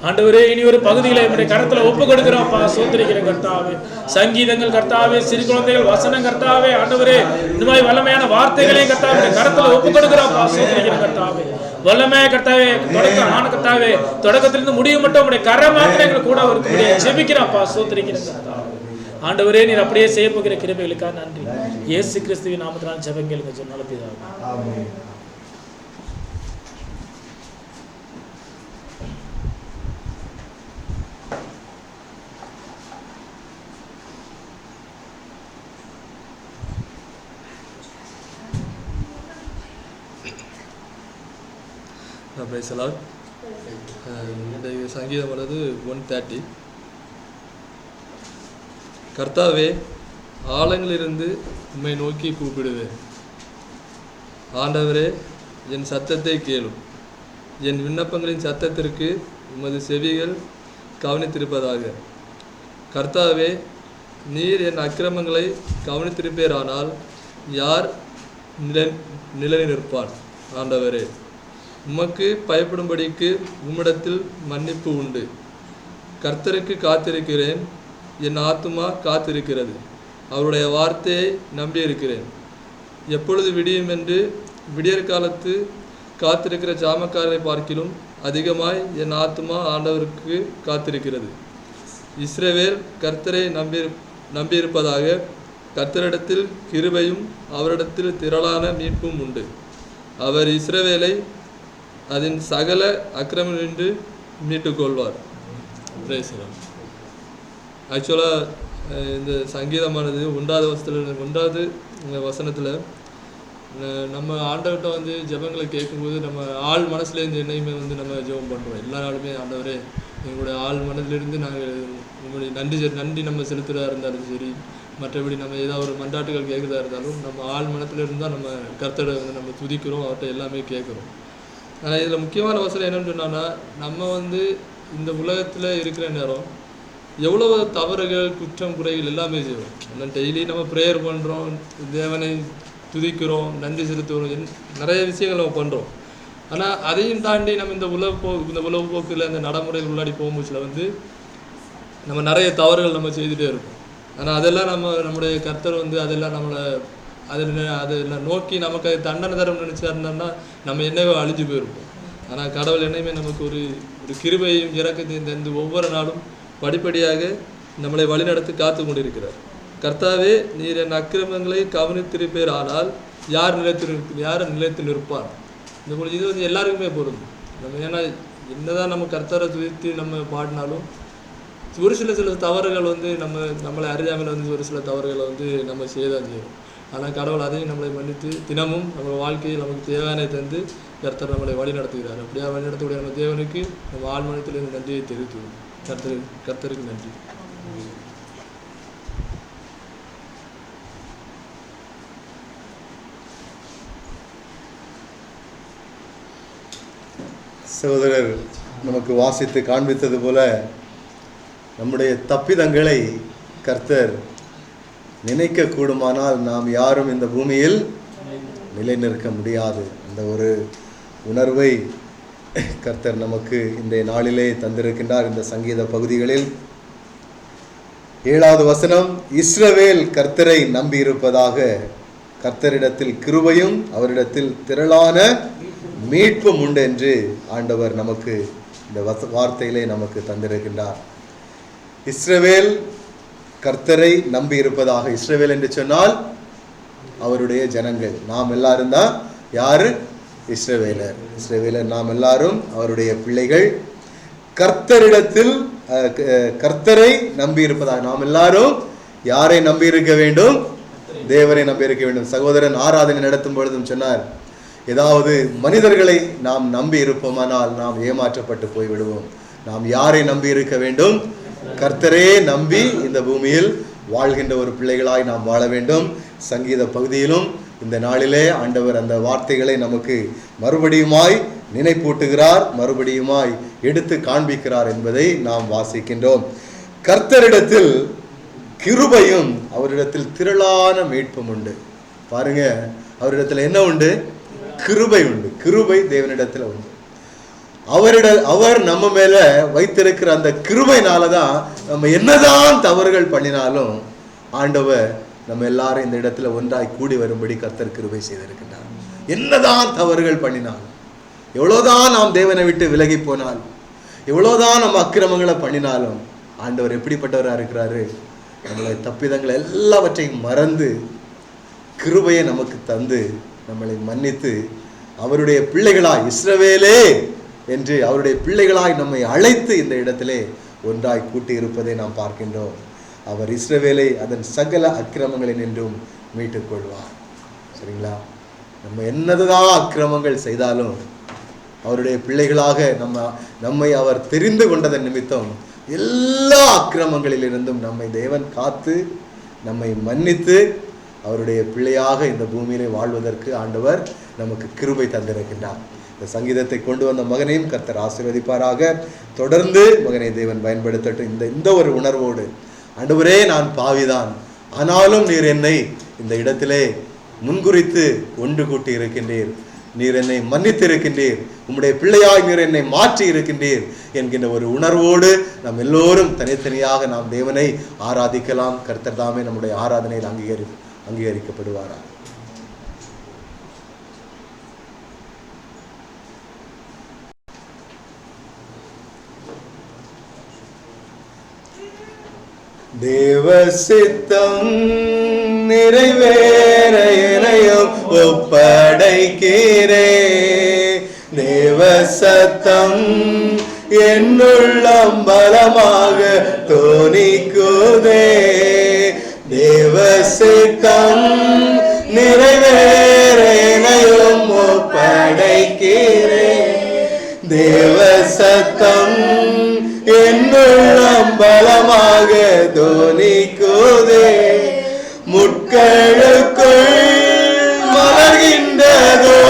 ஆண்டவரே, இனி ஒரு பகுதிகளை நம்முடைய கரத்துல ஒப்பு கொடுக்கிறோம்ப்பா, ஸ்தோத்திரிக்கிறோம் கர்த்தாவே. சங்கீதங்கள் கர்த்தாவே, சிறு குழந்தைகள் வசனம் கர்த்தாவே, ஆண்டவரே இந்த மாதிரி வல்லமையான வார்த்தைகளையும் கர்த்தாவே கரத்துல ஒப்பு கொடுக்கிறோம்ப்பா, ஸ்தோத்திரிக்கிறோம் கர்த்தாவே. வல்லமையா கர்த்தாவே, கர்த்தாவே தொடக்கத்திலிருந்து முடிவு மட்டும் உங்களுடைய கரமாத்திரம் எங்களுக்கு கூட இருக்கும்படியா ஜெபிக்கிறோம்ப்பா, ஸ்தோத்திரிக்கிறோம் கர்த்தாவே. ஆண்டவரே, நீர் அப்படியே செய்ய போகிற கிருபைகளுக்காக நன்றி. இயேசு கிறிஸ்துவின் நாமத்தினால் ஜெபங்கள் நல்ல பிதாவே. ஆமென். இன்றைய சங்கீதமானது 130. கர்த்தாவே, ஆழங்களிலிருந்து உம்மை நோக்கி கூப்பிடுவேன். ஆண்டவரே, என் சத்தத்தை கேளும். என் விண்ணப்பங்களின் சத்தத்திற்கு உமது செவிகள் கவனித்திருப்பதாக. கர்த்தாவே, நீர் என் அக்கிரமங்களை கவனித்திருப்பீரானால் யார் நிலை நிற்பான்? ஆண்டவரே, உமக்கு பயப்படும்படிக்கு உம்மிடத்தில் மன்னிப்பு உண்டு. கர்த்தருக்கு காத்திருக்கிறேன், என் ஆத்துமா காத்திருக்கிறது. அவருடைய வார்த்தையை நம்பியிருக்கிறேன். எப்பொழுது விடியும் என்று விடியற்காலத்து காத்திருக்கிற ஜாமக்காரனை பார்க்கிலும் அதிகமாய் என் ஆத்துமா ஆண்டவருக்கு காத்திருக்கிறது. இஸ்ரவேல் கர்த்தரை நம்பியிருப்பதாக. கர்த்தரிடத்தில் கிருபையும் அவரிடத்தில் திரளான மீட்பும் உண்டு. அவர் இஸ்ரவேலை அதன் சகல அக்கிரமமின்றி மீட்டுக்கொள்வார். ஆக்சுவலாக இந்த சங்கீதமானது 1வது வசனத்தில் நம்ம ஆண்டவர்கிட்ட வந்து ஜெபங்களை கேட்கும்போது நம்ம ஆள் மனசுலேருந்து என்னையுமே வந்து நம்ம ஜெபம் பண்ணுறோம். எல்லா நாளுமே ஆண்டவரே, எங்களுடைய ஆள் மனதிலிருந்து நாங்கள் உங்களுடைய நன்றி நம்ம செலுத்துகிறதா இருந்தாலும் சரி, மற்றபடி நம்ம ஏதாவது ஒரு மன்றாட்டுகள் கேட்குறதா இருந்தாலும் நம்ம ஆள் மனத்திலிருந்து தான் நம்ம கர்த்தரை வந்து நம்ம துதிக்கிறோம், அவர்கிட்ட எல்லாமே கேட்குறோம். ஆனால் இதில் முக்கியமான வசனம் என்னென்னு சொன்னோன்னா, நம்ம வந்து இந்த உலகத்தில் இருக்கிற நேரம் எவ்வளோ தவறுகள் குற்றம் குறைகள் எல்லாமே செய்வோம். ஆனால் டெய்லி நம்ம ப்ரேயர் பண்ணுறோம், தேவனை துதிக்கிறோம், நன்றி செலுத்துகிறோம், நிறைய விஷயங்கள் நம்ம பண்ணுறோம். ஆனால் அதையும் தாண்டி நம்ம இந்த உலகப்போக்கில் இந்த நடைமுறைகள் உள்ளாடி போகும்போதுல வந்து நம்ம நிறைய தவறுகள் நம்ம செய்துகிட்டே இருக்கோம். ஆனால் அதெல்லாம் நம்முடைய கர்த்தர் வந்து அதெல்லாம் நம்மளை அதை நோக்கி நமக்கு அது தண்டனை தரம் நினச்சாருந்தோம்னா நம்ம என்னவோ அழிஞ்சு போயிருப்போம். ஆனால் கடவுள் என்னையுமே நமக்கு ஒரு கிருபையும் இறக்கத்தையும் தந்து ஒவ்வொரு நாளும் படிப்படியாக நம்மளை வழிநடத்தி காத்து கொண்டிருக்கிறார். கர்த்தாவே, நீர் என் அக்கிரமங்களை கவனித்திருப்பீர், ஆனால் யார் நிலைத்து நிற்பார்? இந்த இது வந்து எல்லாருக்குமே பொருந்தும். நம்ம ஏன்னா என்னதான் நம்ம கர்த்தரை துதித்து நம்ம பாடினாலும் ஒரு சில தவறுகள் வந்து நம்மளை அறியாமல் வந்து ஒரு சில தவறுகளை வந்து நம்ம செய்யதான் செய்யணும். ஆனால் கடவுள் அதையும் நம்மளை மன்னித்து தினமும் நம்ம வாழ்க்கையில் நமக்கு தேவையான தந்து கர்த்தர் நம்மளை வழி நடத்துகிறார். அப்படியா வழி நடத்தக்கூடிய நம்ம தேவனுக்கு நம்ம ஆழ்மனத்திலிருந்து நன்றியை தெரிவித்துள்ளோம். கர்த்தருக்கு நன்றி. சகோதரர் நமக்கு வாசித்து காண்பித்தது போல நம்முடைய தப்பிதங்களை கர்த்தர் நினைக்க கூடுமானால் நாம் யாரும் இந்த பூமியில் நிலைநிற்க முடியாது. அந்த ஒரு உணர்வை கர்த்தர் நமக்கு இந்த நாளிலே தந்திருக்கின்றார். இந்த சங்கீத பகுதிகளில் 7வது வசனம், இஸ்ரவேல் கர்த்தரை நம்பி இருப்பதாக, கர்த்தரிடத்தில் கிருபையும் அவரிடத்தில் திரளான மீட்பும் உண்டு என்று ஆண்டவர் நமக்கு இந்த வார்த்தையிலே நமக்கு தந்திருக்கின்றார். இஸ்ரவேல் கர்த்தரை நம்பி இருப்பதாக. இஸ்ரவேல் என்று சொன்னால் அவருடைய ஜனங்கள். நாம் எல்லாரும் தான் யாரு? இஸ்ரவேலர். இஸ்ரவேலர் நாம் எல்லாரும் அவருடைய பிள்ளைகள். கர்த்தரிடத்தில் கர்த்தரை நம்பி இருப்பதாக. நாம் எல்லாரும் யாரை நம்பி இருக்க வேண்டும்? தேவனை நம்பி இருக்க வேண்டும். சகோதரன் ஆராதனை நடத்தும் பொழுதும் சொன்னார், ஏதாவது மனிதர்களை நாம் நம்பி இருப்போமானால் நாம் ஏமாற்றப்பட்டு போய்விடுவோம். நாம் யாரை நம்பி இருக்க வேண்டும்? கர்த்தரே நம்பி இந்த பூமியில் வாழ்கின்ற ஒரு பிள்ளைகளாய் நாம் வாழ வேண்டும். சங்கீத பகுதியிலும் இந்த நாளிலே ஆண்டவர் அந்த வார்த்தைகளை நமக்கு மறுபடியுமாய் நினைப்பூட்டுகிறார், மறுபடியுமாய் எடுத்து காண்பிக்கிறார் என்பதை நாம் வாசிக்கின்றோம். கர்த்தரிடத்தில் கிருபையும் அவரிடத்தில் திரளான மீட்பும் உண்டு. பாருங்க, அவரிடத்தில் என்ன உண்டு? கிருபை உண்டு. கிருபை தேவனிடத்தில் உண்டு. அவர் நம்ம மேல வைத்திருக்கிற அந்த கிருபைனாலதான் நம்ம என்னதான் தவறுகள் பண்ணினாலும் ஆண்டவர் நம்ம எல்லாரும் இந்த இடத்துல ஒன்றாய் கூடி வரும்படி கர்த்தர் கிருபை செய்திருக்கிறார். என்னதான் தவறுகள் பண்ணினாலும், எவ்வளவுதான் நாம் தேவனை விட்டு விலகி போனாலும், எவ்வளவுதான் நம்ம அக்கிரமங்களை பண்ணினாலும் ஆண்டவர் எப்படிப்பட்டவரா இருக்கிறாரு? நம்மளை தப்பிதங்கள் எல்லாவற்றையும் மறந்து கிருபையை நமக்கு தந்து நம்மளை மன்னித்து அவருடைய பிள்ளைகளாய், இஸ்ரவேலே என்று அவருடைய பிள்ளைகளாய் நம்மை அழைத்து இந்த இடத்திலே ஒன்றாய் கூட்டி இருப்பதை நாம் பார்க்கின்றோம். அவர் இஸ்ரவேலை அதன் சகல அக்கிரமங்களில் நின்றும் மீட்டுக் கொள்வார். சரிங்களா? நம்ம என்னதான் அக்கிரமங்கள் செய்தாலும் அவருடைய பிள்ளைகளாக நம்மை அவர் தெரிந்து கொண்டதன் நிமித்தம் எல்லா அக்கிரமங்களிலிருந்தும் நம்மை தேவன் காத்து நம்மை மன்னித்து அவருடைய பிள்ளையாக இந்த பூமியிலே வாழ்வதற்கு ஆண்டவர் நமக்கு கிருபை தந்திருக்கின்றார். இந்த சங்கீதத்தை கொண்டு வந்த மகனையும் கர்த்தர் ஆசீர்வதிப்பாராக. தொடர்ந்து மகனை தேவன் பயன்படுத்தட்டும். இந்த ஒரு உணர்வோடு, ஆண்டவரே நான் பாவிதான், ஆனாலும் நீர் என்னை இந்த இடத்திலே முன்குறித்து ஒன்று கூட்டி இருக்கின்றீர், நீர் என்னை மன்னித்து இருக்கின்றீர், உம்முடைய பிள்ளையாய் நீர் என்னை மாற்றி இருக்கின்றீர் என்கின்ற ஒரு உணர்வோடு நாம் எல்லோரும் தனித்தனியாக நாம் தேவனை ஆராதிக்கலாம். கர்த்தர் தாமே நம்முடைய ஆராதனையில் அங்கீகரிக்கப்படுவாரா. தேவ சித்தம் நிறைவேற எனையும் ஒப்படைக்கிறே, தேவ சத்தம் என்னுள்ளம் பலமாக தோணிக்குதே, தேவ சித்தம் நிறைவேற எனையும் ஒப்படைக்கிறே, தேவ சத்தம் என்னுள்ளம் பலமாக தோணிக்குதே, முட்களுக்குள் மலர்கின்றதோ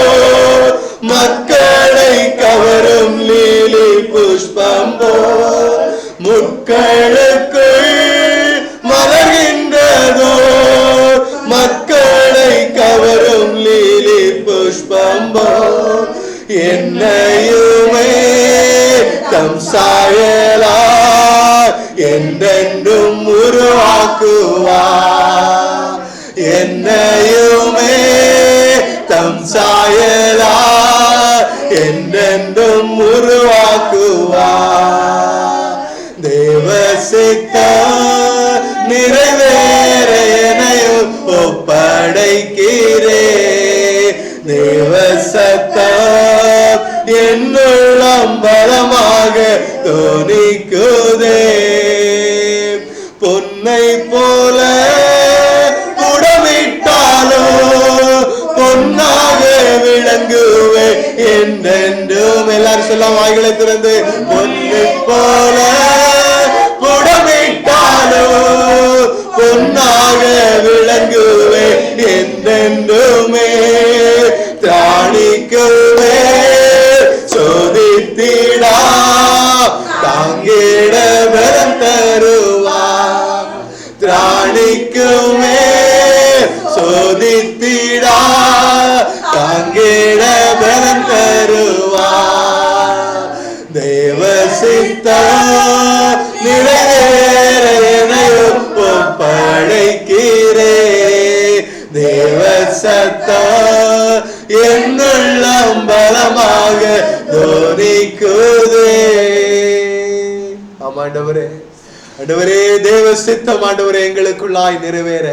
மக்களை கவரும் லீலி புஷ்பம் போல், முட்களுக்குள் மலர்கின்றதோ மக்களை கவரும் லீலி புஷ்பம் போல், என்னையுமே தம் சாயலா என்றென்றும் உருவாக்குவார், என்னையுமே தம் சாயலா என்றென்றும் உருவாக்குவார், தேவ சித்தம் நிறைவேற எனையும் ஒப்படைக்கிறே, தேவ சத்தம் என்னுள்ளம் பலமாக தோனிக்குதே. பொன்னை போல புடமிட்டாலோ பொன்னாக விளங்குவே என்றென்றும். எல்லாரும் சொல்ல வாய்களை திறந்து, பொன்னை போல புடமிட்டாலோ பொன்னாக விளங்குவே என்றென்றுமே. திராணிக்குவே சோதித்திடா தாங்கிட வரம் தருவா. திராணிக்குமே சோதித்திடா தாங்கிட வரம் தருவா. தேவ சித்தம் நிறைவேற என்னையும் ஒப்படைக்கிறே. தேவ சத்தம் என்னுள்ளம் பலமாக தோனிக்குதே. ஆமாண்டவரே, ஆண்டவரே, தேவ சித்தம் ஆண்டவரே எங்களுக்குள்ளாய் நிறைவேற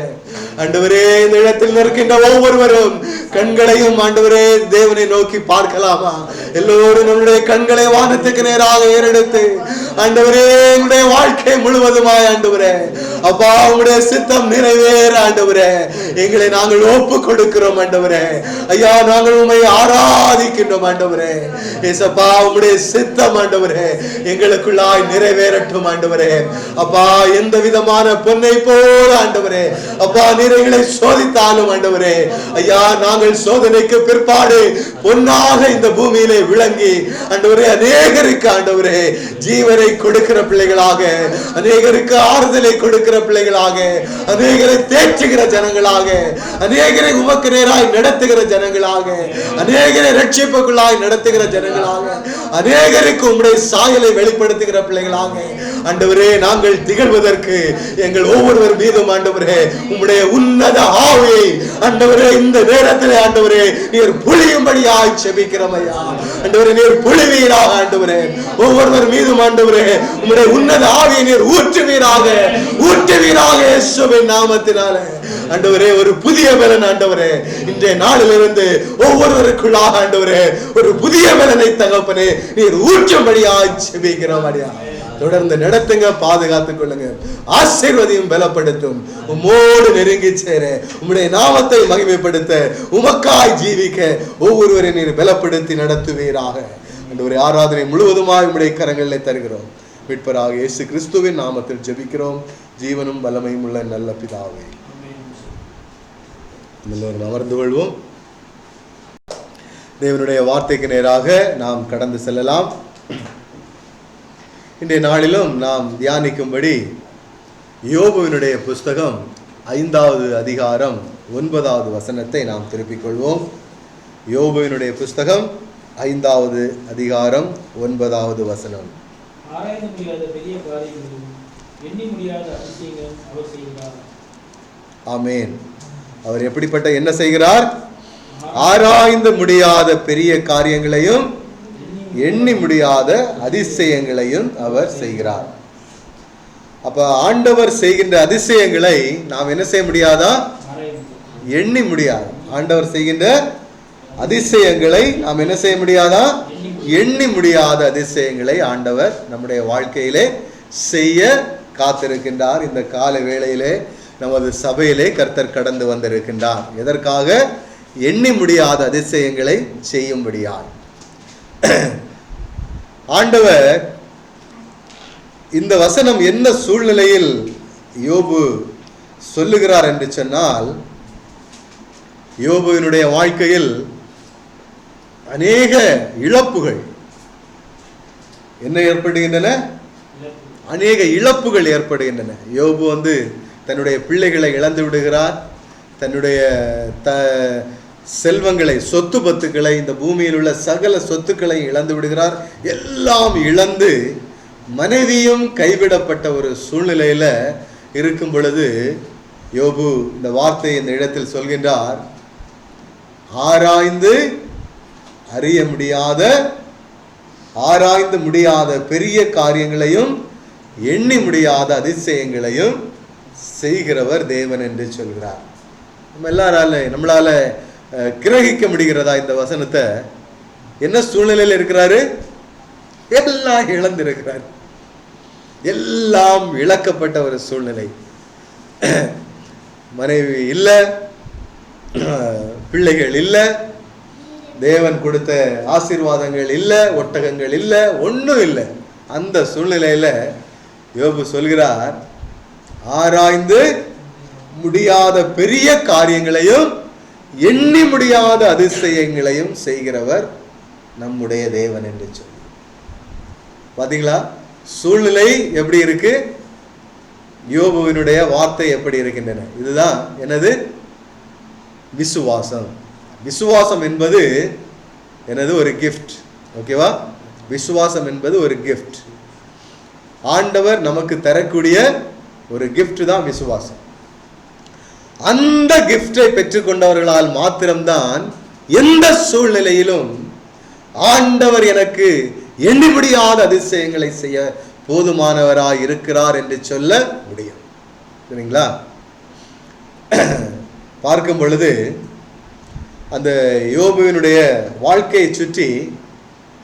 ஆண்டவரே இந்த இடத்தில் நிற்கின்ற ஒவ்வொருவரும் கண்களையும் ஆண்டவரே தேவனை நோக்கி பார்க்கலாமா? எல்லோரும் நம்முடைய கண்களை வானத்துக்கு நேராக ஏறெடுத்து ஆண்டவரே எங்களுடைய வாழ்க்கை முழுவதுமாய் ஆண்டவரே அப்பா உங்களுடைய சித்தம் நிறைவேற ஆண்டவரே எங்களை நாங்கள் ஒப்பு கொடுக்கிறோம் ஆண்டவரே. ஐயா, நாங்கள் உம்மை ஆராதிக்கின்றோம் ஆண்டவரே. ஏசப்பா, உங்களுடைய சித்தம் ஆண்டவரே எங்களுக்குள்ளாய் நிறைவேறட்டும் ஆண்டவரே. அப்பா, எந்த விதமான பொன்னை போல ஆண்டவரே அப்பா நீரை சோதித்தாலும் ஆண்டவரே ஐயா, நாங்கள் சோதனைக்கு பிற்பாடு பொன்னாக இந்த பூமியிலே விளங்கி ஆண்டவரே அநேகருக்கு ஆண்டவரே ஜீவனை கொடுக்கிற பிள்ளைகளாக, அநேகருக்கு ஆறுதலை கொடுக்கிற பிள்ளைகளாக, அநேகரை தேற்றுகிற ஜனங்களாக, அநேகரை உமக்கு நேராய் நடத்துகிற ஜனங்களாக, அநேகரை ரட்சிப்புக்குள்ளாய் நடத்துகிற ஜனங்களாக, அநேகருக்கு உங்களுடைய சாயலை வெளிப்படுத்துகிற பிள்ளைகளாக ஆண்டவரே நாங்கள் திகழ்வதற்கு எங்கள் ஒவ்வொருவர் மீதும் ஆண்டவரே உம்முடைய உன்னத ஆவியை ஆண்டவரே இந்த நேரத்திலே ஆண்டவரே நீர் பொழியும்படியாய் செபிக்கிறோம் ஐயா. ஆண்டவரே நீர் பொழிவீராக ஆண்டவரே ஒவ்வொருவர் மீதும் ஆண்டவரே உம்முடைய உன்னத ஆவியை நீர் ஊற்றுவீராக இயேசுவின் நாமத்தினாலே ஆண்டவரே. ஒரு புதிய பலன் ஆண்டவரே இன்றைய நாளிலிருந்து ஒவ்வொருவருக்குள்ளாக ஆண்டவரே ஒரு புதிய பலனை தகப்பனே நீர் ஊற்றும்படியாய் செபிக்கிறோம் ஐயா. தொடர்ந்து நடத்துங்க, பாதுகாத்துக் கொள்ளுங்க, ஆசீர்வதியும் பலப்படுத்தும், உம்மோடு நெருங்கி சேர உம்முடைய நாமத்தை மகிமைப்படுத்த உமக்காய் ஜீவிக்க ஒவ்வொருவரை நீர் பலப்படுத்தி நடத்துவீராக. ஆண்டவரே ஆராதனை முழுவதுமாய் உம்முடைய கரங்களில் தருகிறோம். மீட்பராக இயேசு கிறிஸ்துவின் நாமத்தில் ஜெபிக்கிறோம், ஜீவனும் பலமையும் உள்ள நல்ல பிதாவே. எல்லோரும் அமர்ந்து கொள்வோம். தேவனுடைய வார்த்தைக்கு நேராக நாம் கடந்து செல்லலாம். இன்றைய நாளிலும் நாம் தியானிக்கும்படி யோபுவினுடைய புஸ்தகம் 5வது அதிகாரம் 9வது வசனத்தை நாம் திருப்பிக் கொள்வோம். யோபுவினுடைய புஸ்தகம் 5வது அதிகாரம் 9வது வசனம். ஆராய்ந்து முடியாத பெரிய காரியங்களும் எண்ணி முடியாத அதிசயங்களும் அவர் செய்கிறார். ஆமென். அவர் எப்படிப்பட்ட என்ன செய்கிறார்? ஆராய்ந்து முடியாத பெரிய காரியங்களையும் எண்ணி முடியாத அதிசயங்களையும் அவர் செய்கிறார். அப்ப ஆண்டவர் செய்கின்ற அதிசயங்களை நாம் என்ன செய்ய முடியாதா? எண்ணி முடியாது. ஆண்டவர் செய்கின்ற அதிசயங்களை நாம் என்ன செய்ய முடியாதா? எண்ணி முடியாத அதிசயங்களை ஆண்டவர் நம்முடைய வாழ்க்கையிலே செய்ய காத்திருக்கின்றார். இந்த கால வேளையிலே நமது சபையிலே கர்த்தர் கடந்து வந்திருக்கின்றார். எதற்காக? எண்ணி முடியாத அதிசயங்களை செய்யும்படியாய். ஆண்டவர் இந்த வசனம் என்ன சூழ்நிலையில் யோபு சொல்லுகிறார் என்று சொன்னால், யோபுவினுடைய வாழ்க்கையில் அநேக இழப்புகள் என்ன ஏற்படுகின்றன? அநேக இழப்புகள் ஏற்படுகின்றன. யோபு தன்னுடைய பிள்ளைகளை இழந்து விடுகிறார், தன்னுடைய செல்வங்களை, சொத்து பத்துக்களை, இந்த பூமியில் உள்ள சகல சொத்துக்களை இழந்து விடுகிறார். எல்லாம் இழந்து மனைவியும் கைவிடப்பட்ட ஒரு சூழ்நிலையில இருக்கும் பொழுது யோபு இந்த வார்த்தையை இந்த இடத்தில் சொல்கின்றார். ஆராய்ந்து அறிய முடியாத, ஆராய்ந்து முடியாத பெரிய காரியங்களையும் எண்ணி முடியாத அதிசயங்களையும் செய்கிறவர் தேவன் என்று சொல்கிறார். நம்மளால கிரகிக்க முடிகிறதா இந்த வசனத்தை? என்ன சூழ்நிலையில் இருக்கிறாரு? எல்லாம் இழந்திருக்கிறார். எல்லாம் இழக்கப்பட்ட ஒரு சூழ்நிலை. மனைவி இல்லை, பிள்ளைகள் இல்லை, தேவன் கொடுத்த ஆசீர்வாதங்கள் இல்லை, ஒட்டகங்கள் இல்லை, ஒன்றும் இல்லை. அந்த சூழ்நிலையில யோபு சொல்கிறார், ஆராய்ந்து முடியாத பெரிய காரியங்களையும் எண்ணி முடியாத அதிசயங்களையும் செய்கிறவர் நம்முடைய தேவன் என்று சொல்லி. பாத்தீங்களா சூழ்நிலை எப்படி இருக்கு, யோபுவினுடைய வார்த்தை எப்படி இருக்கின்றன. இதுதான் எனது விசுவாசம். விசுவாசம் என்பது எனது ஒரு கிஃப்ட். ஓகேவா? விசுவாசம் என்பது ஒரு கிஃப்ட். ஆண்டவர் நமக்கு தரக்கூடிய ஒரு கிஃப்ட் தான் விசுவாசம். அந்த கிஃப்டை பெற்றுக்கொண்டவர்களால் மாத்திரம்தான் எந்த சூழ்நிலையிலும் ஆண்டவர் எனக்கு எண்ணி முடியாத அதிசயங்களை செய்ய போதுமானவராய் இருக்கிறார் என்று சொல்ல முடியும். சரிங்களா? பார்க்கும் பொழுது அந்த யோபுவினுடைய வாழ்க்கையை சுற்றி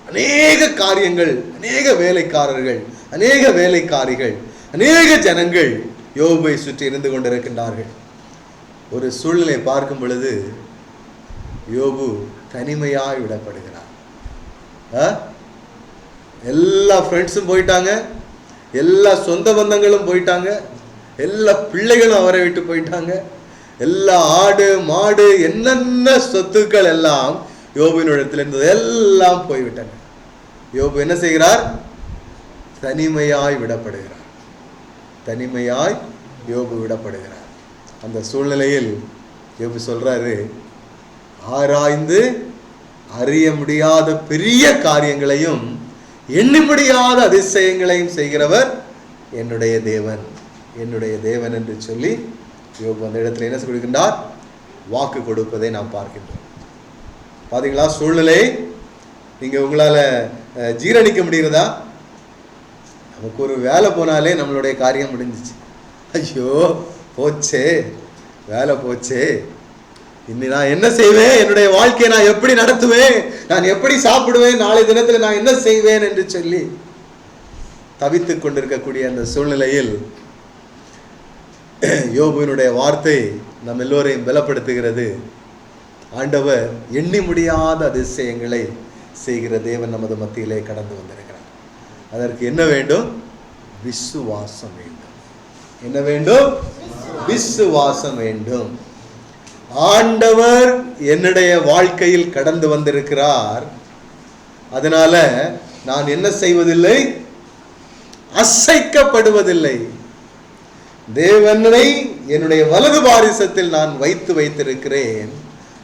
அநேக காரியங்கள், அநேக வேலைக்காரர்கள், அநேக வேலைக்காரிகள், அநேக ஜனங்கள் யோபுவை சுற்றி இருந்து கொண்டிருக்கின்றார்கள். ஒரு சூழ்நிலை பார்க்கும் பொழுது யோபு தனிமையாய் விடப்படுகிறார். எல்லா ஃப்ரெண்ட்ஸும் போயிட்டாங்க, எல்லா சொந்த பந்தங்களும் போயிட்டாங்க, எல்லா பிள்ளைகளும் அவரை விட்டு போயிட்டாங்க, எல்லா ஆடு மாடு என்னென்ன சொத்துக்கள் எல்லாம் யோபுவினிடத்தில் இருந்தது எல்லாம் போய்விட்டன. யோபு என்ன செய்கிறார்? தனிமையாய் விடப்படுகிறார். தனிமையாய் யோபு விடப்படுகிறார். அந்த சூழ்நிலையில் யோபு சொல்றாரு, ஆராய்ந்து அறிய முடியாத பெரிய காரியங்களையும் எண்ணி முடியாத அதிசயங்களையும் செய்கிறவர் என்னுடைய தேவன், என்னுடைய தேவன் என்று சொல்லி யோபு அந்த இடத்துல என்ன கொடுக்கின்றார்? வாக்கு கொடுப்பதை நாம் பார்க்கின்றோம். பாத்தீங்களா சூழ்நிலை நீங்க உங்களால ஜீரணிக்க முடிகிறதா? நமக்கு ஒரு வேலை போனாலே நம்மளுடைய காரியம் முடிஞ்சிச்சு. ஐயோ போச்சே, வேலை போச்சே, இன்னி நான் என்ன செய்வேன், என்னுடைய வாழ்க்கையை நான் எப்படி நடத்துவேன், நான் எப்படி சாப்பிடுவேன், நாளை தினத்தில் நான் என்ன செய்வேன் என்று சொல்லி தவித்துக் கொண்டிருக்கக்கூடிய அந்த சூழ்நிலையில் யோபுவினுடைய வார்த்தை நம் எல்லோரையும் பலப்படுத்துகிறது. ஆண்டவர் எண்ணி முடியாத அதிசயங்களை செய்கிற தேவன் நமது மத்தியிலே கடந்து வந்திருக்கிறார். அதற்கு என்ன வேண்டும்? விசுவாசம் வேண்டும். என்ன வேண்டும்? விசுவாசம் வேண்டும். ஆண்டவர் என்னுடைய வாழ்க்கையில் கடந்து வந்திருக்கிறார், அதனால நான் என்ன செய்வதில்லை? அசைக்கப்படுவதில்லை. தேவனை என்னுடைய வலது பாரிசத்தில் நான் வைத்திருக்கிறேன்,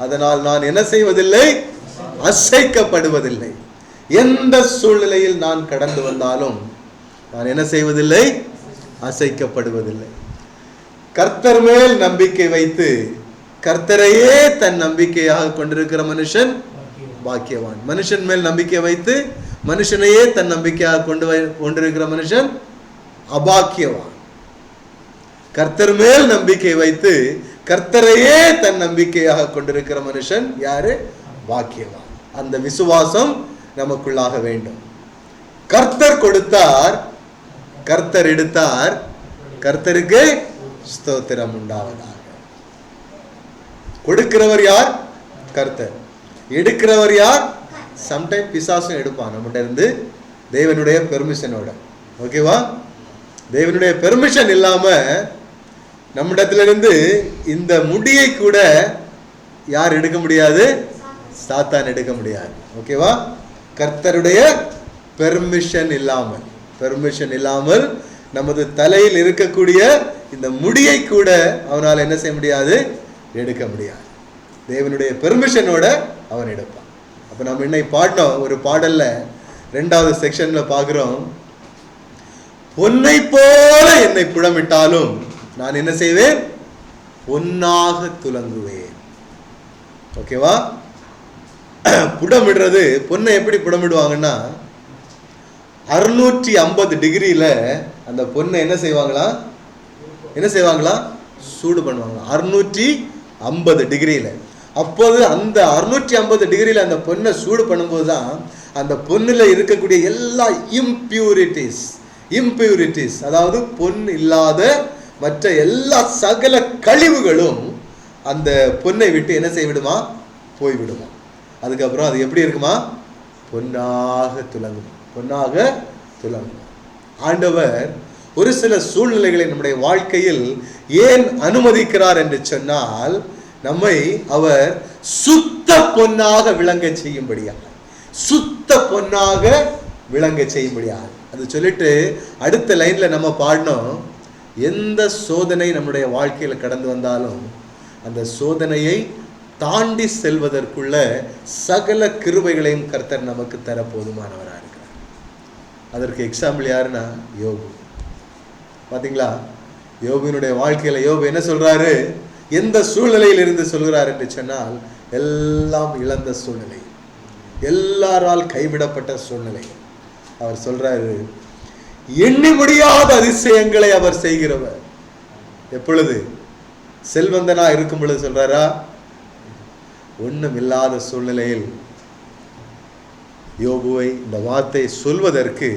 அதனால் நான் என்ன செய்வதில்லை? அசைக்கப்படுவதில்லை. எந்த சூழ்நிலையில் நான் கடந்து வந்தாலும் நான் என்ன செய்வதில்லை? அசைக்கப்படுவதில்லை. கர்த்தர் மேல் நம்பிக்கை வைத்து கர்த்தரையே தன் நம்பிக்கையாக கொண்டிருக்கிற மனுஷன் பாக்கியவான். மனுஷன் மேல் நம்பிக்கை வைத்து மனுஷனையே தன் நம்பிக்கையாக கொண்டிருக்கிற மனுஷன் அபாக்கியவான். கர்த்தர் மேல் நம்பிக்கை வைத்து கர்த்தரையே தன் நம்பிக்கையாக கொண்டிருக்கிற மனுஷன் யாரு? பாக்கியவான். அந்த விசுவாசம் நமக்குள்ளாக வேண்டும். கர்த்தர் கொடுத்தார், கர்த்தர் எடுத்தார், கர்த்தருக்கு ஸ்தோத்திரம் உண்டாவதாக. கொடுக்கிறவர் யார்? கர்த்தர். எடுக்கிறவர் யார்? சம்டைம் பிசாசும் எடுப்பான் நம்மகிட்ட இருந்து, தேவனுடைய பெர்மிஷனோட. ஓகேவா? தேவனுடைய பெர்மிஷன் இல்லாம நம்மிடத்துல இருந்து இந்த முடியை கூட யார் எடுக்க முடியாது? சாத்தான் எடுக்க முடியாது. ஓகேவா? கர்த்தருடைய பெர்மிஷன் இல்லாமல் நமது தலையில் இருக்கக்கூடிய இந்த முடியை கூட அவனால் என்ன செய்ய முடியாது? எடுக்க முடியாது. தேவனுடைய பெர்மிஷனோட அவன் எடுப்பான். அப்ப நம்ம இன்னைக்கு பாடினோம் ஒரு பாடல்ல 2வது செக்ஷன்ல பார்க்கிறோம், பொன்னை போல என்னை புடமிட்டாலும் நான் என்ன செய்வேன்? பொன்னாக துலங்குவேன். ஓகேவா? புடமிடுறது, பொண்ணை எப்படி புடமிடுவாங்கன்னா 650 டிகிரியில அந்த பொண்ணை என்ன செய்வாங்களா? சூடு பண்ணுவாங்களா? 650 டிகிரியில. அப்போது அந்த 650 டிகிரியில் அந்த பொண்ணை சூடு பண்ணும்போது தான் அந்த பொண்ணில் இருக்கக்கூடிய எல்லா இம்பியூரிட்டிஸ், அதாவது பொன் இல்லாத மற்ற எல்லா சகல கழிவுகளும் அந்த பொண்ணை விட்டு என்ன செய்விடுமா? போய்விடுமா. அதுக்கப்புறம் அது எப்படி இருக்குமா? பொன்னாக துலங்கும். ஆண்டவர் ஒரு சில சூழ்நிலைகளை நம்முடைய வாழ்க்கையில் ஏன் அனுமதிக்கிறார் என்று சொன்னால், நம்மை அவர் சுத்த பொன்னாக விளங்க செய்யும்படியாக, அது சொல்லிட்டு அடுத்த லைன்ல நம்ம பாடணும், எந்த சோதனை நம்முடைய வாழ்க்கையில கடந்து வந்தாலும் அந்த சோதனையை தாண்டி செல்வதற்குள்ள சகல கிருபைகளையும் கர்த்தர் நமக்கு தர போதுமானவராக இருக்கிறார். அதற்கு எக்ஸாம்பிள் யாருன்னா யோபு. பாத்தீங்களா, யோபுவினுடைய வாழ்க்கையில யோபு என்ன சொல்றாரு? எந்த சூழ்நிலையில் இருந்து சொல்கிறார் என்று சொன்னால், எல்லாம் இழந்த சூழ்நிலை, எல்லாரால் கைவிடப்பட்ட சூழ்நிலை. அவர் சொல்றாரு, எண்ணி முடியாத அதிசயங்களை அவர் செய்கிறவர். எப்பொழுது? செல்வந்தனா இருக்கும் பொழுது சொல்றாரா? ஒண்ணும் இல்லாத சூழ்நிலையில் யோபுவை இந்த வார்த்தை சொல்வதற்கு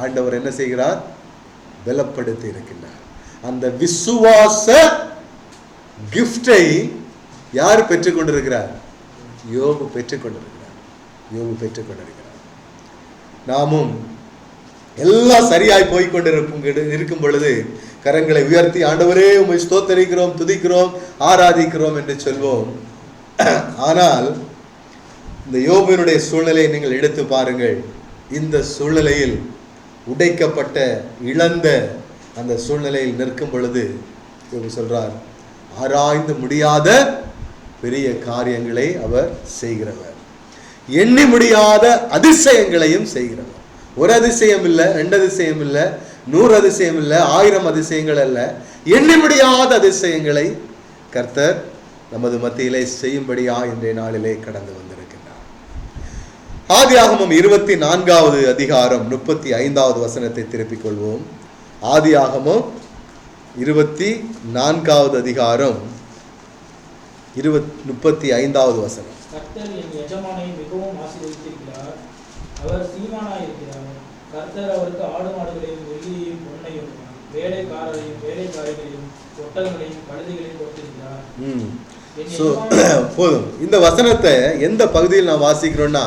ஆண்டவர் என்ன செய்கிறார்? பலப்படுத்தி இருக்கின்றார். அந்த விசுவாச கிஃப்டை யார் பெற்றுக் கொண்டிருக்கிறார்? யோபு பெற்றுக் கொண்டிருக்கிறார். நாமும் எல்லாம் சரியாய் போய்கொண்டிருக்கும் பொழுது கரங்களை உயர்த்தி, ஆண்டவரே உம்மை ஸ்தோத்தரிக்கிறோம், துதிக்கிறோம், ஆராதிக்கிறோம் என்று சொல்வோம். ஆனால் இந்த யோபுவினுடைய சூழ்நிலையை நீங்கள் எடுத்து பாருங்கள். இந்த சூழ்நிலையில் உடைக்கப்பட்ட, இழந்த அந்த சூழ்நிலையில் நிற்கும் பொழுது யோபு சொல்றார், ஆராய்ந்து முடியாத பெரிய காரியங்களை அவர் செய்கிறவர், எண்ணி முடியாத அதிசயங்களையும் செய்கிறவர். ஒரு அதிசயம் இல்லை, 2 அதிசயம் இல்லை, 100 அதிசயம் இல்லை, 1000 அதிசயங்கள் அல்ல, எண்ணி முடியாத அதிசயங்களை கர்த்தர் நமது மத்தியிலே செய்யும்படியா இன்றைய நாளிலே கடந்து வந்திருக்கின்றார். ஆதியாகமம் 24வது அதிகாரம் 35வது வசனத்தை திருப்பிக் கொள்வோம். ஆதியாகமம் 24வது அதிகாரம் 35வது வசனம். கர்த்தர் என் எஜமானை மிகவும் ஆசீர்வதித்திருக்கிறார், அவர் சீமானாய் இருக்கிறார். கர்த்தர் அவருக்கு ஆடு மாடுகளையும் வெள்ளியையும் பொன்னையும் வேலைக்காரரையும் வேலைக்காரிகளையும் ஒட்டகங்களையும் கழுதைகளையும் கொடுத்திருக்கிறார். போதும். இந்த வசனத்தை எந்த பகுதியில் நான் வாசிக்கிறோம்னா,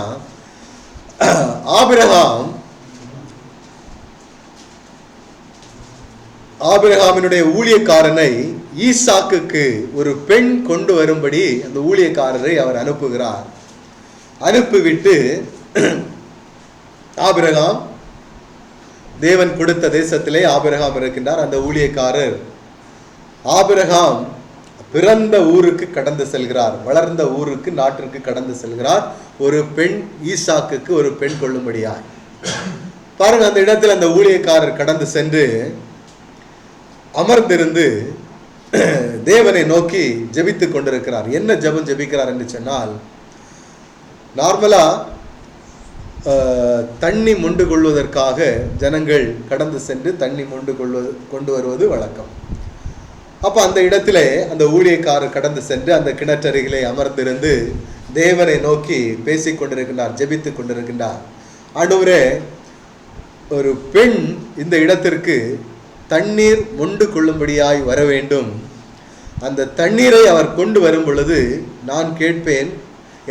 ஆபிரகாமினுடைய ஊழியக்காரனை ஈசாக்குக்கு ஒரு பெண் கொண்டு வரும்படி அந்த ஊழியக்காரரை அவர் அனுப்புகிறார். அனுப்பிவிட்டு ஆபிரகாம் தேவன் கொடுத்த தேசத்திலே ஆபிரகாம் இருக்கின்றார். அந்த ஊழியக்காரர் ஆபிரகாம் பிறந்த ஊருக்கு கடந்து செல்கிறார், வளர்ந்த ஊருக்கு, நாட்டிற்கு கடந்து செல்கிறார். ஒரு பெண், ஈசாக்குக்கு ஒரு பெண் கொள்ளும்படியாய். பாருங்க, அந்த இடத்தில் அந்த ஊழியக்காரர் கடந்து சென்று அமர்ந்திருந்து தேவனை நோக்கி ஜெபித்துக் கொண்டிருக்கிறார். என்ன ஜெபம் ஜெபிக்கிறார் என்று சொன்னால், நார்மலா தண்ணி மொண்டு கொள்வதற்காக ஜனங்கள் கடந்து சென்று தண்ணி மொண்டு கொண்டு வருவது வழக்கம். அப்ப அந்த இடத்திலே அந்த ஊழியக்காரர் கடந்து சென்று அந்த கிணற்றருகிலே அமர்ந்திருந்து தேவனை நோக்கி பேசிக் கொண்டிருக்கின்றார், ஜெபித்துக் கொண்டிருக்கின்றார். ஆண்டவரே, ஒரு பெண் இந்த இடத்திற்கு தண்ணீர் மொண்டு கொள்ளும்படியாய் வர வேண்டும். அந்த தண்ணீரை அவர் கொண்டு வரும் பொழுது நான் கேட்பேன்,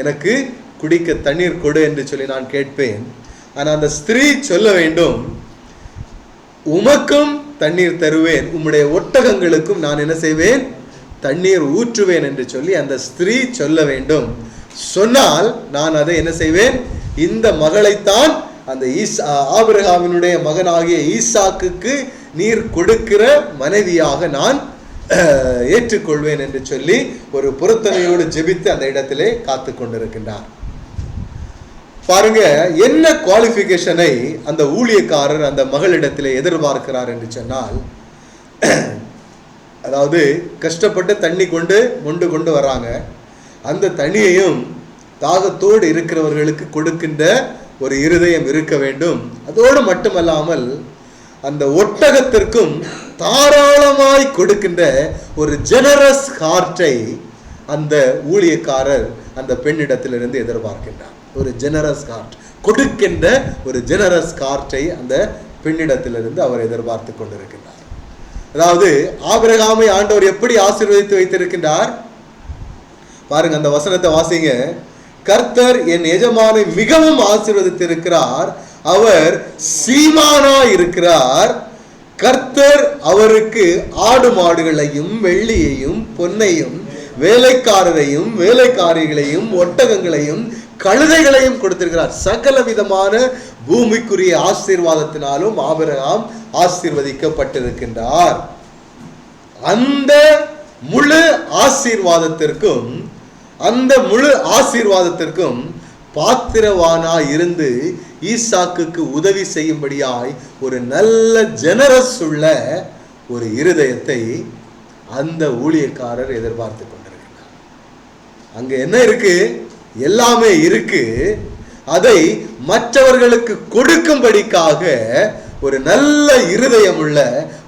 எனக்கு குடிக்க தண்ணீர் கொடு என்று சொல்லி நான் கேட்பேன். ஆனால் அந்த ஸ்திரீ சொல்ல வேண்டும், உமக்கும் தண்ணீர் தருவேன், உம்முடைய ஒட்டகங்களுக்கும் நான் என்ன செய்வேன்? தண்ணீர் ஊற்றுவேன் என்று சொல்லி அந்த ஸ்திரீ சொல்ல வேண்டும். சொன்னால் நான் அதை என்ன செய்வேன்? இந்த மகளைத்தான் அந்த ஆபிரகாமினுடைய மகனாகிய ஈசாக்குக்கு நீர் கொடுக்கிற மனைவியாக நான் ஏற்றுக்கொள்வேன் என்று சொல்லி ஒரு பொருத்தனையோடு ஜெபித்து அந்த இடத்திலே காத்து கொண்டிருக்கின்றார். பாருங்க, என்ன குவாலிஃபிகேஷனை அந்த ஊழியக்காரர் அந்த மகளிடத்திலே எதிர்பார்க்கிறார் என்று சொன்னால், அதாவது கஷ்டப்பட்டு தண்ணி மொண்டு கொண்டு வராங்க. அந்த தண்ணியையும் தாகத்தோடு இருக்கிறவர்களுக்கு கொடுக்கின்ற ஒரு இருதயம் இருக்க வேண்டும். அதோடு மட்டுமல்லாமல் அந்த ஒட்டகத்திற்கும் தாராளமாய் கொடுக்கின்ற ஒரு ஜெனரஸ் ஹார்ட்டை அந்த ஊழியக்காரர் அந்த பெண்ணிடத்திலிருந்து எதிர்பார்க்கின்றார். ஒரு ஜெனரஸ் கார்ட், கொடுக்கின்ற ஒரு ஜெனரஸ் கார்ட்டை அந்த பெண்ணிடத்திலிருந்து அவர் எதிர்பார்த்து கொண்டிருக்கின்றார். அதாவது ஆபிரகாமை ஆண்டவர் எப்படி ஆசீர்வதித்து வைத்திருக்கின்றார் பாருங்க. அந்த வசனத்தை வாசிங்க. கர்த்தர் என் எஜமானை மிகவும் ஆசீர்வதித்திருக்கிறார், அவர் சீமானா இருக்கிறார். கர்த்தர் அவருக்கு ஆடு மாடுகளையும் வெள்ளியையும் பொன்னையும் வேலைக்காரரையும் வேலைக்காரிகளையும் ஒட்டகங்களையும் கழுதைகளையும் கொடுத்திருக்கிறார். சகல விதமான பூமிக்குரிய ஆசீர்வாதத்தினாலும் ஆபிரகாம் ஆசீர்வதிக்கப்பட்டிருக்கின்றார். அந்த முழு ஆசீர்வாதத்திற்கும் பாத்திரவானா இருந்து ஈசாக்குக்கு உதவி செய்யும்படியாய் ஒரு நல்ல ஜெனரஸ் உள்ள ஒரு இருதயத்தை அந்த ஊழியக்காரர் எதிர்பார்த்து கொண்டிருக்கிறார். அங்க என்ன இருக்கு? எல்லாமே இருக்கு. அதை மற்றவர்களுக்கு கொடுக்கும்படிக்காக ஒரு நல்ல இருதயம் உள்ள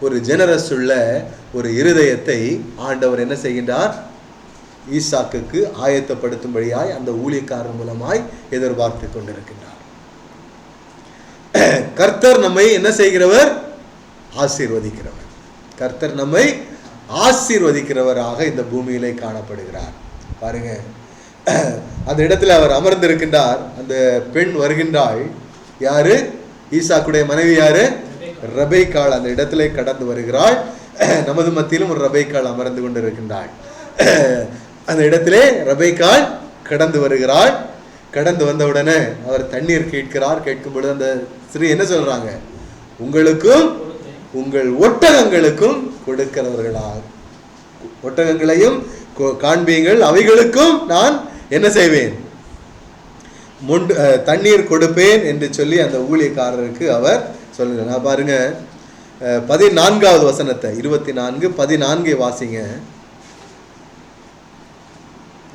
ஒரு ஜெனரஸ் உள்ள ஒரு இருதயத்தை ஆண்டவர் என்ன செய்கின்றார்? ஈசாக்குக்கு ஆயத்தப்படுத்தும்படியாய் அந்த ஊழியக்காரர் மூலமாய் எதிர்பார்த்து கொண்டிருக்கின்றார். கர்த்தர் நம்மை என்ன செய்கிறவர்? ஆசீர்வதிக்கிறவர். கர்த்தர் நம்மை ஆசீர்வதிக்கிறவராக இந்த பூமியிலே காணப்படுகிறார். பாருங்க, அந்த இடத்துல அவர் அமர்ந்திருக்கின்றார். அந்த பெண் வருகின்றாள். யாரு? ஈசாக்குடைய மனைவி யாரு? ரெபெக்காள் அந்த இடத்திலே கடந்து வருகிறாள். நமது மத்தியிலும் ஒரு ரெபெக்காள் அமர்ந்து கொண்டிருக்கின்றாள். அந்த இடத்திலே ரெபெக்காள் கடந்து வருகிறாள். கடந்து வந்தவுடனே அவர் தண்ணீர் கேட்கிறார். கேட்கும் பொழுது அந்த ஸ்திரீ என்ன சொல்றாங்க? உங்களுக்கும் உங்கள் ஒட்டகங்களுக்கும் கொடுக்கிறவர்களாக ஒட்டகங்களையும் காண்பீங்கள், அவைகளுக்கும் நான் என்ன செய்வேன்? தண்ணீர் கொடுப்பேன் என்று சொல்லி அந்த ஊழியக்காரருக்கு அவர் சொல்லுங்க. பாருங்க 14வது வசனத்தை 24:14 வாசிங்க.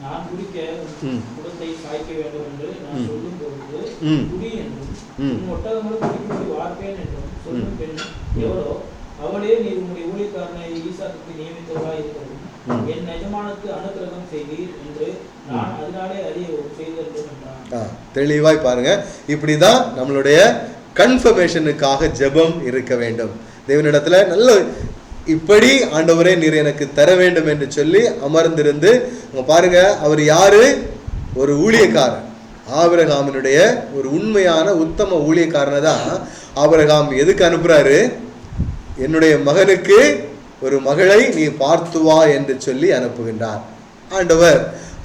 நான் குடிக்க குடத்தை சாய்க்க வேண்டும் என்று நான் சொல்லும் பொழுது குடி என்றும் ஒட்டகங்களும் குடிக்கும்படி வார்ப்பேன் என்றும் சொல்லும் பெண் எவரோ அவளே நீர் உம்முடைய ஊழியக்காரனை ஈசாக்குக்கு நியமித்தவராய் இருக்கிறதும் என் எஜமானுக்கு அனுகிரகம் செய்வீர் என்று நான் அதனாலே அறிய செய்தேன் என்றான். தெளிவாய் பாருங்க. இப்படிதான் நம்மளுடைய கன்ஃபர்மேஷனுக்காக ஜெபம் இருக்க வேண்டும். தேவனிடத்துல நல்ல இப்படி ஆண்டவரே நீர் எனக்கு தர வேண்டும் என்று சொல்லி அமர்ந்திருந்து பாருங்க. அவர் யாரு? ஒரு ஊழியக்காரர். ஆபிரகாமினுடைய ஒரு உண்மையான உத்தம ஊழியக்காரனை தான் ஆபிரகாம் எதுக்கு அனுப்புறாரு? என்னுடைய மகனுக்கு ஒரு மகளை நீ பார்த்து வா என்று சொல்லி அனுப்புகின்றார். ஆண்டவர்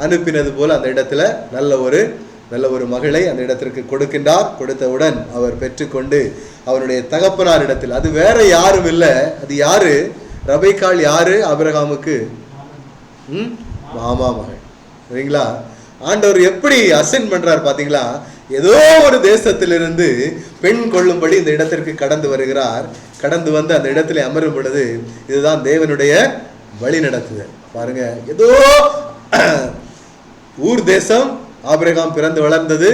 அனுப்பினது போல அந்த இடத்துல நல்ல ஒரு மகளை அந்த இடத்திற்கு கொடுக்கின்றார். கொடுத்தவுடன் அவர் பெற்றுக்கொண்டு அவருடைய தகப்பனார் இடத்தில், அது வேற யாரும் இல்லை, அது யாரு? ரெபெக்காள் யாரு? ஆபிரகாமுக்கு மாமா மகள். சரிங்களா? ஆண்டவர் எப்படி அசைன் பண்றார் பாத்தீங்களா? ஏதோ ஒரு தேசத்திலிருந்து பெண் கொள்ளும்படி இந்த இடத்திற்கு கடந்து வருகிறார். கடந்து வந்து அந்த இடத்துல அமரும் பொழுது இதுதான் தேவனுடைய வழி நடத்துதல். பாருங்க, ஏதோ ஊர் தேசம் ஆபிரகாம் பிறந்து வளர்ந்தது.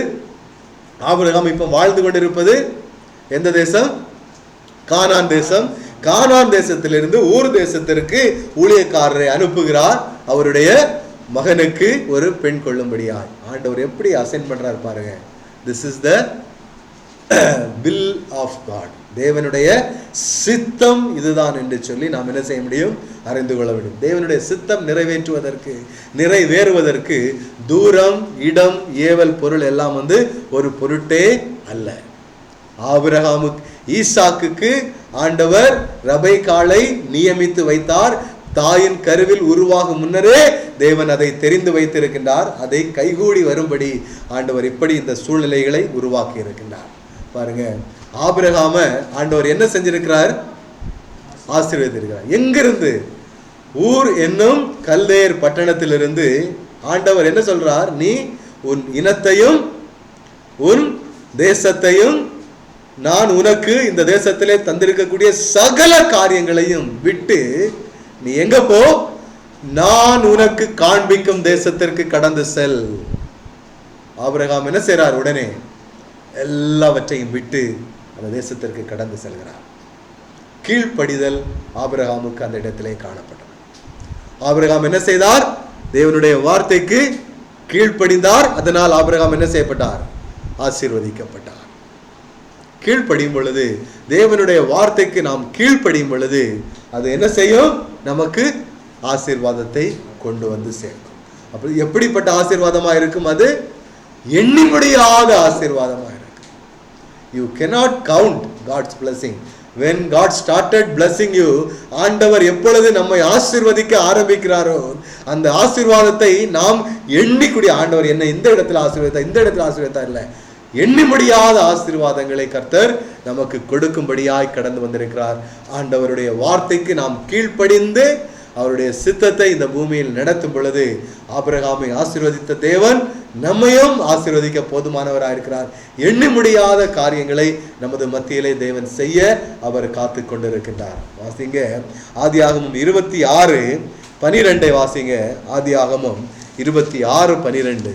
ஆபிரகாம் இப்ப வாழ்ந்து கொண்டிருப்பது எந்த தேசம்? கானான் தேசம். கானான் தேசத்திலிருந்து ஊர் தேசத்திற்கு ஊழியக்காரரை அனுப்புகிறார். அவருடைய மகனுக்கு ஒரு பெண் கொள்ளும்படியாய் ஆண்டவர் எப்படி அசைன் பண்றார் பாருங்க. This is the will of God. தேவனுடைய சித்தம் இதுதான் என்று சொல்லி நாம் என்ன செய்ய முடியும்? அறிந்து கொள்ள வேண்டும். தேவனுடைய சித்தம் நிறைவேறுவதற்கு தூரம், இடம், ஏவல், பொருள் எல்லாம் ஒரு பொருட்டே அல்ல. ஆபிரகாமுக்கு ஈசாக்குக்கு ஆண்டவர் ரெபெக்காளை நியமித்து வைத்தார். தாயின் கருவில் உருவாகும் முன்னரே தேவன் அதை தெரிந்து வைத்திருக்கின்றார். அதை கைகூடி வரும்படி ஆண்டவர் இப்படி இந்த சூழ்நிலைகளை உருவாக்கி இருக்கின்றார். பாருங்க, ஆபிரகாம ஆண்டவர் என்ன செஞ்சிருக்கிறார்? ஆசீர்வதித்திருக்கிறார். எங்கிருந்து? ஊர் என்னும் கல்தேர் பட்டணத்திலிருந்து ஆண்டவர் என்ன சொல்றார்? நீ உன் இனத்தையும் உன் தேசத்தையும் நான் உனக்கு இந்த தேசத்திலே தந்திருக்கக்கூடிய சகல காரியங்களையும் விட்டு நீ எங்க போ? நான் உனக்கு காண்பிக்கும் தேசத்திற்கு கடந்து செல். ஆபிரகாம் என்ன செய்றார்? உடனே எல்லாவற்றையும் விட்டு அந்த தேசத்திற்கு கடந்து செல்கிறார். கீழ்ப்படிதல் ஆபிரகாமுக்கு அந்த இடத்திலே காணப்பட்டது. ஆபிரகாம் என்ன செய்தார்? தேவனுடைய வார்த்தைக்கு கீழ்ப்படிந்தார். அதனால் ஆபிரகாம் என்ன செய்யப்பட்டார்? ஆசீர்வதிக்கப்பட்டார். கீழ்ப்படியும் பொழுது, தேவனுடைய வார்த்தைக்கு நாம் கீழ்ப்படியும் பொழுது அது என்ன செய்யும்? நமக்கு ஆசீர்வாதத்தை கொண்டு வந்து சேர்க்கும். அப்படி எப்படிப்பட்ட ஆசீர்வாதமா இருக்கும்? அது எண்ணி முடியாத ஆசீர்வாதமா இருக்கு. You cannot count God's blessing. When God started blessing you, ஆண்டவர் எப்பொழுது நம்மை ஆசீர்வதிக்க ஆரம்பிக்கிறாரோ அந்த ஆசீர்வாதத்தை நாம் எண்ணிக்கூடிய, ஆண்டவர் என்ன இந்த இடத்துல ஆசீர்வதித்தா, இந்த இடத்துல ஆசீர்வதித்தா இல்லை, எண்ணி முடியாத ஆசீர்வாதங்களை கர்த்தர் நமக்கு கொடுக்கும்படியாய் கடந்து வந்திருக்கிறார். ஆண்டவருடைய வார்த்தைக்கு நாம் கீழ்ப்படிந்து அவருடைய சித்தத்தை இந்த பூமியில் நடத்தும் பொழுது ஆபிரகாமை ஆசீர்வதித்த தேவன் நம்மையும் ஆசீர்வதிக்க போதுமானவராக இருக்கிறார். எண்ணி முடியாத காரியங்களை நமது மத்தியிலே தேவன் செய்ய அவர் காத்து கொண்டிருக்கின்றார். வாசிங்க ஆதியாகமம் 26:12 வாசிங்க. ஆதியாகமம் 26:12.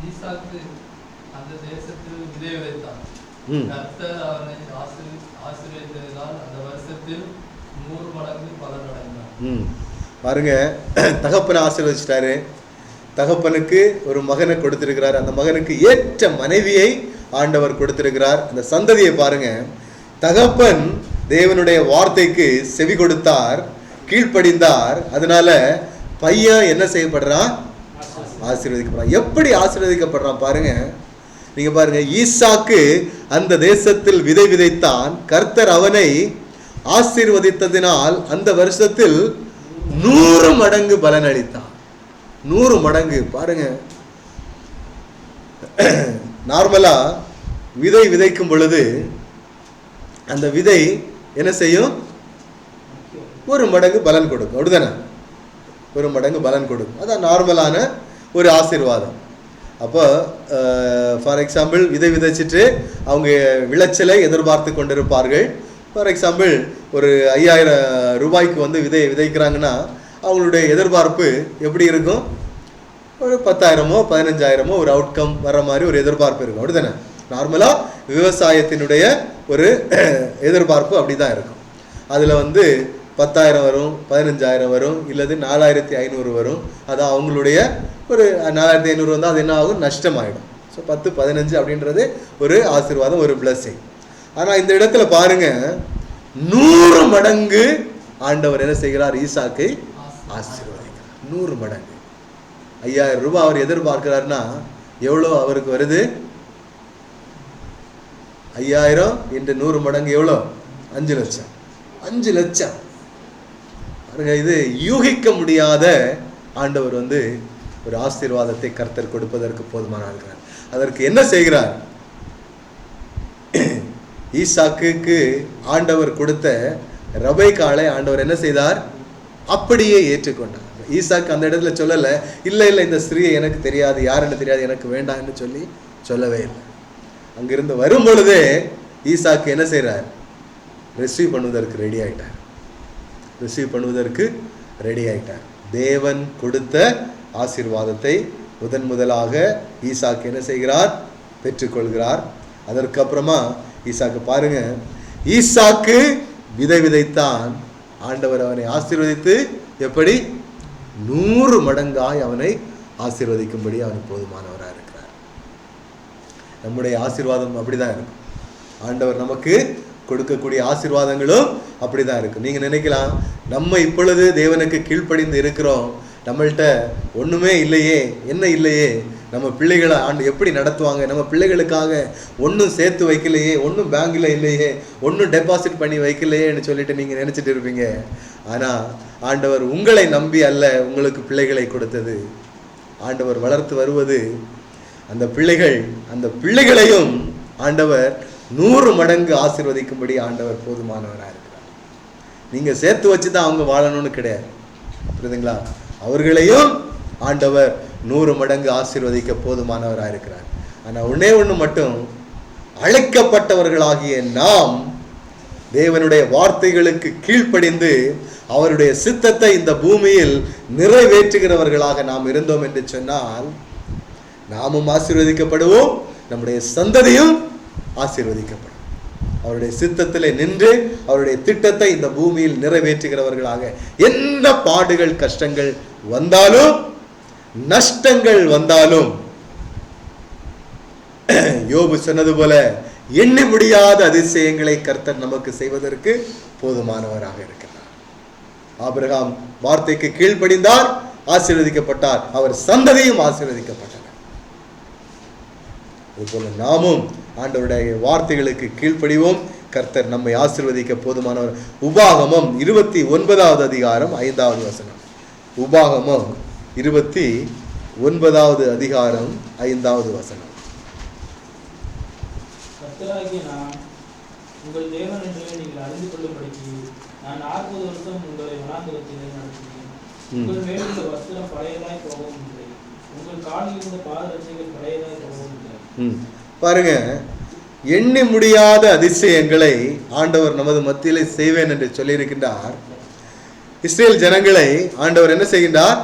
ஈசாக்கு அந்த தேசத்தில் விதை விதைத்தான். கர்த்தர் அவனை ஆசீர்வதித்ததால் அந்த வருஷத்தில் 100 மடங்கு பலன் அடைந்தான். பாருங்க, தகப்பனை ஆசீர்வதிச்சிட்டாரு. தகப்பனுக்கு ஒரு மகனை கொடுத்திருக்கிறார். அந்த மகனுக்கு ஏற்ற மனைவியை ஆண்டவர் கொடுத்திருக்கிறார். அந்த சந்ததியை பாருங்க. தகப்பன் தேவனுடைய வார்த்தைக்கு செவி கொடுத்தார், கீழ்ப்படிந்தார். அதனால பையன் என்ன செய்யப்படுறான்? ஆசீர்வதிக்கப்படுறான். எப்படி ஆசீர்வதிக்கப்படுறான் பாருங்க. நீங்க பாருங்க, ஈசாக்கு அந்த தேசத்தில் விதை விதைத்தான். கர்த்தர் அவனை ஆசீர்வதித்ததினால் அந்த வருஷத்தில் 100 மடங்கு பலன் அளித்தான். 100 மடங்கு. பாருங்க, நார்மலா விதை விதைக்கும் பொழுது அந்த விதை என்ன செய்யும்? 1 மடங்கு பலன் கொடுக்கும். அப்படிதானே? 1 மடங்கு பலன் கொடுக்கும். அதான் நார்மலான ஒரு ஆசீர்வாதம். அப்போ ஃபார் எக்ஸாம்பிள் விதை விதைச்சிட்டு அவங்க விளைச்சலை எதிர்பார்த்து கொண்டிருப்பார்கள். ஃபார் எக்ஸாம்பிள் ஒரு 5000 ரூபாய்க்கு வந்து விதைக்கிறாங்கன்னா அவங்களுடைய எதிர்பார்ப்பு எப்படி இருக்கும்? ஒரு 10,000மோ 15,000மோ ஒரு அவுட்கம் வர மாதிரி ஒரு எதிர்பார்ப்பு இருக்கும். அப்படிதானே? நார்மலாக விவசாயத்தினுடைய ஒரு எதிர்பார்ப்பு அப்படி தான் இருக்கும். அதில் வந்து 10,000 வரும், 15,000 வரும், இல்லது 4,500 வரும். அதான் அவங்களுடைய ஒரு 4,500 வந்தால் அது என்ன ஆகும்? நஷ்டமாயிடும். ஸோ 10, 15 அப்படின்றது ஒரு ஆசீர்வாதம், ஒரு பிளஸிங். ஆனால் இந்த இடத்துல பாருங்க, 100 மடங்கு ஆண்டவர் என்ன செய்கிறார்? ஈசாக்கை ஆசீர்வதிக்கிறார். 100 மடங்கு. 5000 ரூபாய் அவர் எதிர்பார்க்கிறாருன்னா எவ்வளோ அவருக்கு வருது? 5000 into 100 மடங்கு எவ்வளோ? 5 லட்சம். 5 லட்சம். இது யூகிக்க முடியாத ஆண்டவர் வந்து ஒரு ஆசீர்வாதத்தை கர்த்தர் கொடுப்பதற்கு போதுமான இருக்கிறார். அதற்கு என்ன செய்கிறார்? ஈசாக்குக்கு ஆண்டவர் கொடுத்த ரபேக்காளை ஆண்டவர் என்ன செய்தார்? அப்படியே ஏற்றுக்கொண்டார். ஈசாக்கு அந்த இடத்துல சொல்லலை, இல்லை இல்லை இந்த ஸ்திரீயை எனக்கு தெரியாது, யாருன்னு தெரியாது, எனக்கு வேண்டாம்னு சொல்லவே இல்லை. அங்கிருந்து வரும் பொழுதே ஈசாக்கு என்ன செய்கிறார்? ரிசீவ் பண்ணுவதற்கு ரெடி ஆயிட்டார். ரிசீவ் பண்ணுவதற்கு ரெடி ஆயிட்டார். தேவன் கொடுத்த ஆசீர்வாதத்தை முதலாக ஈசாக்கு என்ன செய்கிறார்? பெற்றுக்கொள்கிறார். அதற்கப்புறமா ஈசாக்கு பாருங்க, ஈசாக்கு விதை விதைத்தான். ஆண்டவர் அவனை ஆசீர்வதித்து எப்படி 100 மடங்காய் அவனை ஆசீர்வதிக்கும்படி அவன் போதுமானவராக இருக்கிறார். நம்முடைய ஆசீர்வாதம் அப்படிதான் இருக்கும். ஆண்டவர் நமக்கு கொடுக்கக்கூடிய ஆசீர்வாதங்களும் அப்படிதான் இருக்கும். நீங்க நினைக்கலாம், நம்ம இப்பொழுது தேவனுக்கு கீழ்ப்படிந்து இருக்கிறோம், நம்மள்கிட்ட ஒண்ணுமே இல்லையே, என்ன இல்லையே, நம்ம பிள்ளைகளை ஆண்டு எப்படி நடத்துவாங்க, நம்ம பிள்ளைகளுக்காக ஒன்றும் சேர்த்து வைக்கலையே, ஒன்றும் பேங்க்ல இல்லையே, ஒன்றும் டெபாசிட் பண்ணி வைக்கலையேன்னு சொல்லிட்டு நீங்க நினைச்சிட்டு இருப்பீங்க. ஆனா ஆண்டவர் உங்களை நம்பி அல்ல உங்களுக்கு பிள்ளைகளை கொடுத்தது. ஆண்டவர் வளர்த்து வருவது அந்த பிள்ளைகளையும் ஆண்டவர் 100 மடங்கு ஆசீர்வதிக்கும்படி ஆண்டவர் போதுமானவராக இருக்கிறார். நீங்க சேர்த்து வச்சுதான் அவங்க வாழணும்னு கிடையாது, புரியுதுங்களா? அவர்களையும் ஆண்டவர் 100 மடங்கு ஆசீர்வதிக்க போதுமானவராக இருக்கிறார். ஆனா ஒண்ணே ஒண்ணு மட்டும், அழைக்கப்பட்டவர்களாகிய நாம் தேவனுடைய வார்த்தைகளுக்கு கீழ்ப்படிந்து அவருடைய சித்தத்தை இந்த பூமியில் நிறைவேற்றுகிறவர்களாக நாம் இருந்தோம் என்று சொன்னால் நாமும் ஆசீர்வதிக்கப்படுவோம், நம்முடைய சந்ததியும் ஆசீர்வதிக்கப்படும். அவருடைய சித்தத்திலே நின்று அவருடைய திட்டத்தை இந்த பூமியில் நிறைவேற்றுகிறவர்களாக, என்ன பாடுகள் கஷ்டங்கள் வந்தாலும் நஷ்டங்கள் வந்தாலும், யோபு சொன்னது போல எண்ணி முடியாத அதிசயங்களை கர்த்தர் நமக்கு செய்வதற்கு போதுமானவராக இருக்கிறார். ஆபிரகாம் வார்த்தைக்கு கீழ்ப்படிந்தார், ஆசீர்வதிக்கப்பட்டார், அவர் சந்ததியும் ஆசீர்வதிக்கப்பட்டனர். அதுபோல நாமும் ஆண்டவருடைய வார்த்தைகளுக்கு கீழ்ப்படிவோம், கர்த்தர் நம்மை ஆசீர்வதிக்க போதுமானவர். உபாகமம் 29வது அதிகாரம் 5வது வசனம். உபாகமம் 29வது அதிகாரம் 5வது வசனம். கர்த்தராகிய நான் உங்கள் தேவன் என்று நீங்கள் அறிந்து கொள்ளும்படிக்கு நான் 40 வருஷம் உங்களை வனாந்திரத்திலே நடத்தினேன். உங்கள் மேலுள்ள வஸ்திரம் பழையதாய் போகவும் இல்லை, உங்கள் காலில் இருந்த பாதரட்சைகள் பழையதாய் போகவும் இல்லை. பாருங்க, எண்ணி முடியாத அதிசயங்களை ஆண்டவர் நமது மத்தியிலே செய்வேன் என்று சொல்லியிருக்கின்றார். இஸ்ரேல் ஜனங்களை ஆண்டவர் என்ன செய்கின்றார்?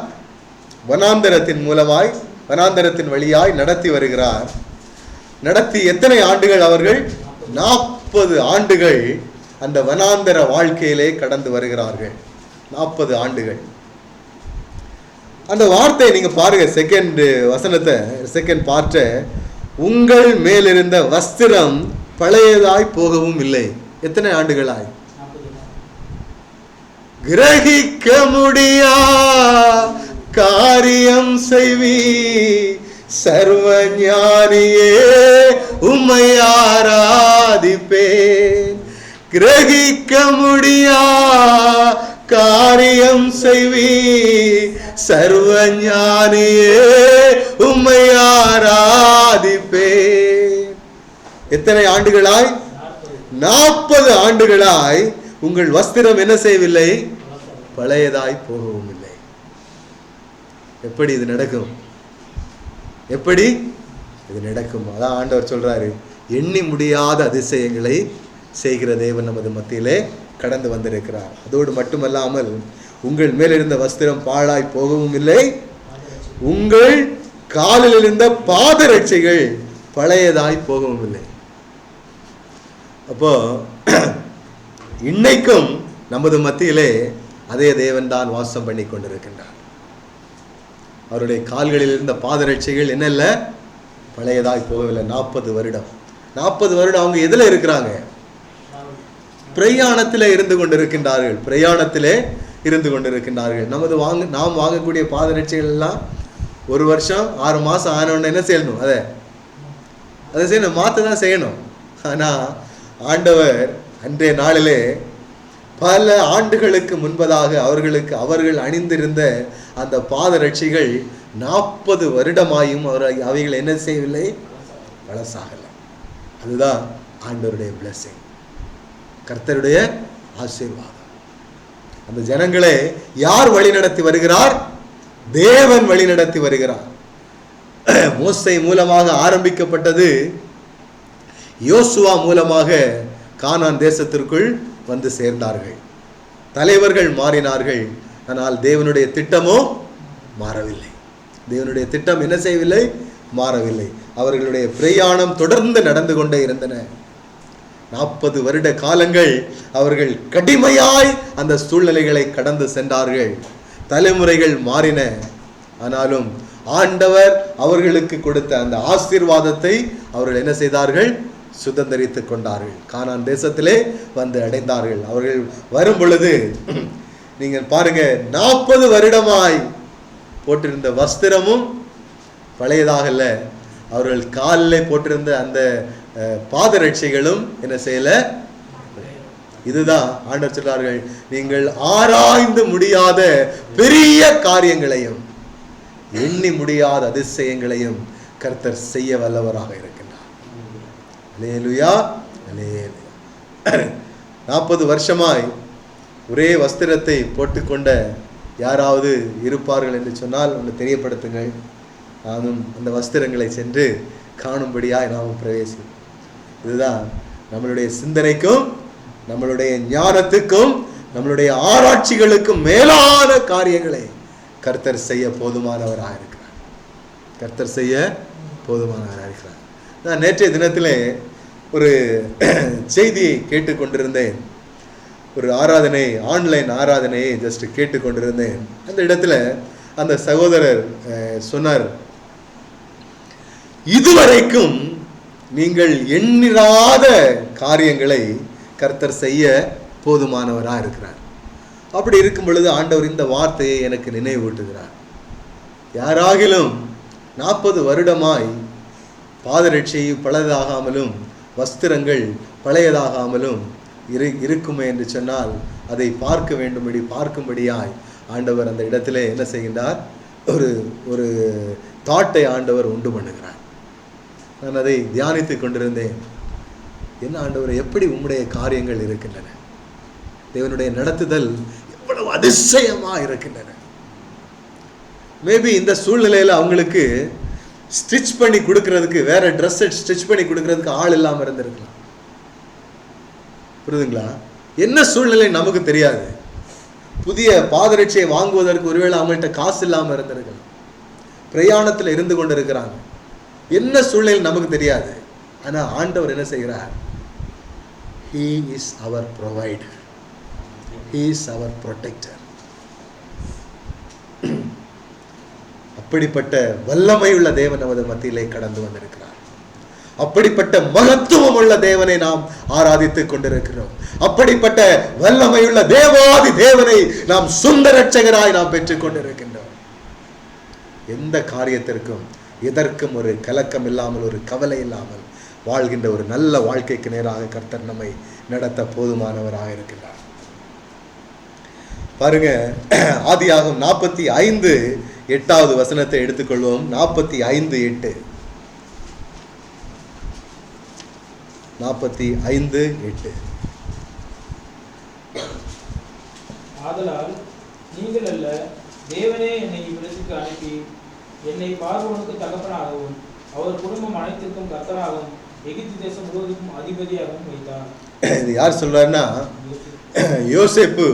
வனாந்தரத்தின் மூலமாய், வனாந்தரத்தின் வழியாய் நடத்தி வருகிறார். நடத்தி எத்தனை ஆண்டுகள்? அவர்கள் 40 ஆண்டுகள் அந்த வனாந்தர வாழ்க்கையிலே கடந்து வருகிறார்கள். 40 ஆண்டுகள். அந்த வார்த்தை நீங்க பாருங்க, செகண்ட் வசனத்தை, செகண்ட் பார்ட்ட, உங்கள் மேலிருந்த வஸ்திரம் பழையதாய் போகவும் இல்லை. எத்தனை ஆண்டுகளாய்? கிரகிக்க முடியா காரியம் செய்வி சர்வஞானியே உம்மை ஆராதிப்பேன். கிரகிக்க முடியா காரியம் செய்வி சர்வஞானியே உம்மை ஆராதிப்பேன். எத்தனை ஆண்டுகளாய்? 40 ஆண்டுகளாய் உங்கள் வஸ்திரம் என்ன செய்யவில்லை? பழையதாய் போகவும் இல்லை. எப்படி இது நடக்கும்? எப்படி இது நடக்கும்? அதான் ஆண்டவர் சொல்றாரு, எண்ணி முடியாத அதிசயங்களை செய்கிற தேவன் நமது மத்தியிலே கடந்து வந்திருக்கிறார். அதோடு மட்டுமல்லாமல் உங்கள் மேல் இருந்த வஸ்திரம் பாழாய் போகவும் இல்லை, உங்கள் காலில் இருந்த பாதரட்சைகள் பழையதாய் போகவும் இல்லை. அப்போ இன்னைக்கும் நமது மத்தியிலே அதே தேவன் தான் வாசம் பண்ணி கொண்டிருக்கின்றார். அவருடைய கால்களில் இருந்த பாதரட்சைகள் என்ன இல்லை? பழையதாய் போகவில்லை. 40 வருடம். 40 வருடம் அவங்க எதில் இருக்கிறாங்க? பிரயாணத்தில் இருந்து கொண்டிருக்கின்றார்கள். பிரயாணத்திலே இருந்து கொண்டிருக்கின்றார்கள். நாம் வாங்கக்கூடிய பாதரட்சைகள் எல்லாம் 1 வருஷம் 6 மாதம் ஆனவொன்னு என்ன செய்யணும்? அதை செய்யணும், மாற்ற தான் செய்யணும். ஆனால் ஆண்டவர் அன்றைய நாளிலே பல ஆண்டுகளுக்கு முன்பதாக அவர்கள் அணிந்திருந்த அந்த பாதரட்சிகள் 40 வருடமாயும் அவைகள் என்ன செய்யவில்லை? பழசாகலை. அதுதான் ஆண்டவருடைய பிளஸிங், கர்த்தருடைய ஆசீர்வாதம். அந்த ஜனங்களை யார் வழி நடத்தி வருகிறார்? தேவன் வழி நடத்தி வருகிறார். மோசே மூலமாக ஆரம்பிக்கப்பட்டது யோசுவா மூலமாக கானான் தேசத்திற்குள் வந்து சேர்ந்தார்கள். தலைவர்கள் மாறினார்கள், ஆனால் தேவனுடைய திட்டமோ மாறவில்லை. தேவனுடைய திட்டம் என்ன செய்யவில்லை? மாறவில்லை. அவர்களுடைய பிரயாணம் தொடர்ந்து நடந்து கொண்டே இருந்தன. 40 வருட காலங்கள் அவர்கள் கடுமையாய் அந்த சூழ்நிலைகளை கடந்து சென்றார்கள். தலைமுறைகள் மாறின, ஆனாலும் ஆண்டவர் அவர்களுக்கு கொடுத்த அந்த ஆசீர்வாதத்தை அவர்கள் என்ன செய்தார்கள்? சுதந்தரித்துக் கொண்டார்கள். கானான் தேசத்திலே வந்து அடைந்தார்கள். அவர்கள் வரும் பொழுது நீங்கள் பாருங்க, 40 வருடமாய் போட்டிருந்த வஸ்திரமும் பழையதாகல, அவர்கள் காலில் போட்டிருந்த அந்த பாதரட்சைகளும் என்ன செய்யல. இதுதான் ஆண்டவர் சொல்றார்கள், நீங்கள் ஆராய்ந்து முடியாத பெரிய காரியங்களையும் எண்ணி முடியாத அதிசயங்களையும் கர்த்தர் செய்ய வல்லவராக இருக்கின்றார். அல்லேலூயா, அல்லேலூயா. 40 வருஷமாய் ஒரே வஸ்திரத்தை போட்டுக்கொண்ட யாராவது இருப்பார்கள் என்று சொன்னால் ஒன்று தெரியப்படுத்துங்கள். நானும் அந்த வஸ்திரங்களை சென்று காணும்படியாய் நாமும் பிரவேசிப்போம். இதுதான் நம்மளுடைய சிந்தனைக்கும் நம்மளுடைய ஞானத்துக்கும் நம்மளுடைய ஆராய்ச்சிகளுக்கும் மேலான காரியங்களை கர்த்தர் செய்ய போதுமானவராக இருக்கிறார். கர்த்தர் செய்ய போதுமானவராக இருக்கிறார். நான் நேற்றைய தினத்திலே ஒரு செய்தியை கேட்டுக்கொண்டிருந்தேன். ஒரு ஆராதனை, ஆன்லைன் ஆராதனையை ஜஸ்ட் கேட்டுக்கொண்டிருந்தேன். அந்த இடத்துல அந்த சகோதரர் சொன்னார், இதுவரைக்கும் நீங்கள் எண்ணிராத காரியங்களை கர்த்தர் செய்ய போதுமானவராக இருக்கிறார். அப்படி இருக்கும் பொழுது ஆண்டவர் இந்த வார்த்தையை எனக்கு நினைவூட்டுகிறார். யாராகிலும் 40 வருடமாய் பாதரட்சை பழையதாகாமலும் வஸ்திரங்கள் பழையதாகாமலும் இருக்குமே என்று சொன்னால் அதை பார்க்கும்படியாய் ஆண்டவர் அந்த இடத்துல என்ன செய்கின்றார், ஒரு தாட்டை ஆண்டவர் உண்டு பண்ணுகிறார். நான் அதை தியானித்து கொண்டிருந்தேன். என்ன ஆண்டவர், எப்படி உம்முடைய காரியங்கள் இருக்கின்றன, தேவனுடைய நடத்துதல் எவ்வளவு அதிசயமா இருக்கின்றன. மேபி இந்த சூழ்நிலையில் அவங்களுக்கு ஸ்டிச் பண்ணி கொடுக்கறதுக்கு, வேற ட்ரெஸ் ஸ்டிச் பண்ணி கொடுக்கறதுக்கு ஆள் இல்லாமல் இருந்திருக்கலாம். புரியுதுங்களா? என்ன சூழ்நிலை நமக்கு தெரியாது. புதிய பாதரட்சியை வாங்குவதற்கு ஒருவேளை அவங்கள்ட்ட காசு இல்லாமல் இருந்திருக்கலாம். பிரயாணத்தில் இருந்து கொண்டு இருக்கிறாங்க. என்ன சூழ்நிலை நமக்கு தெரியாது. ஆனால் ஆண்டவர் என்ன செய்கிறார்? He is our provider. He is our protector. அப்படிப்பட்ட வல்லமை உள்ள தேவன் நமது மத்தியிலே கடந்து வந்திருக்கிறார். அப்படிப்பட்ட மகத்துவம் உள்ள தேவனை நாம் ஆராதித்துக் கொண்டிருக்கிறோம். அப்படிப்பட்ட வல்லமையுள்ள தேவாதி தேவனை நாம் சொந்த இரட்சகராய் நாம் பெற்றுக் கொண்டிருக்கின்றோம். எந்த காரியத்திற்கும் எதற்கும் ஒரு கலக்கம் இல்லாமல், ஒரு கவலை இல்லாமல் வாழ்கின்ற ஒரு நல்ல வாழ்க்கைக்கு நேராக கர்த்தர் நம்மை நடத்த போதுமானவராக இருக்கிறார். பாருங்க, ஆதியாகமம் 45:8 வசனத்தை எடுத்துக்கொள்வோம். 45:8. 45:8. ஆதலால் நீங்கள் அல்ல, தேவனே என்னை இவ்விடத்துக்கு அனுப்பி என்னை பார்வோனுக்கு தகப்பனாகவும் அவர் குடும்பம் அனைத்திற்கும் கர்த்தராகவும் எகிப்து தேசம் முழுவதுக்கும் அதிபதியாகவும் வைத்தார். இது யார் சொல்றாருன்னா, யோசேப்பு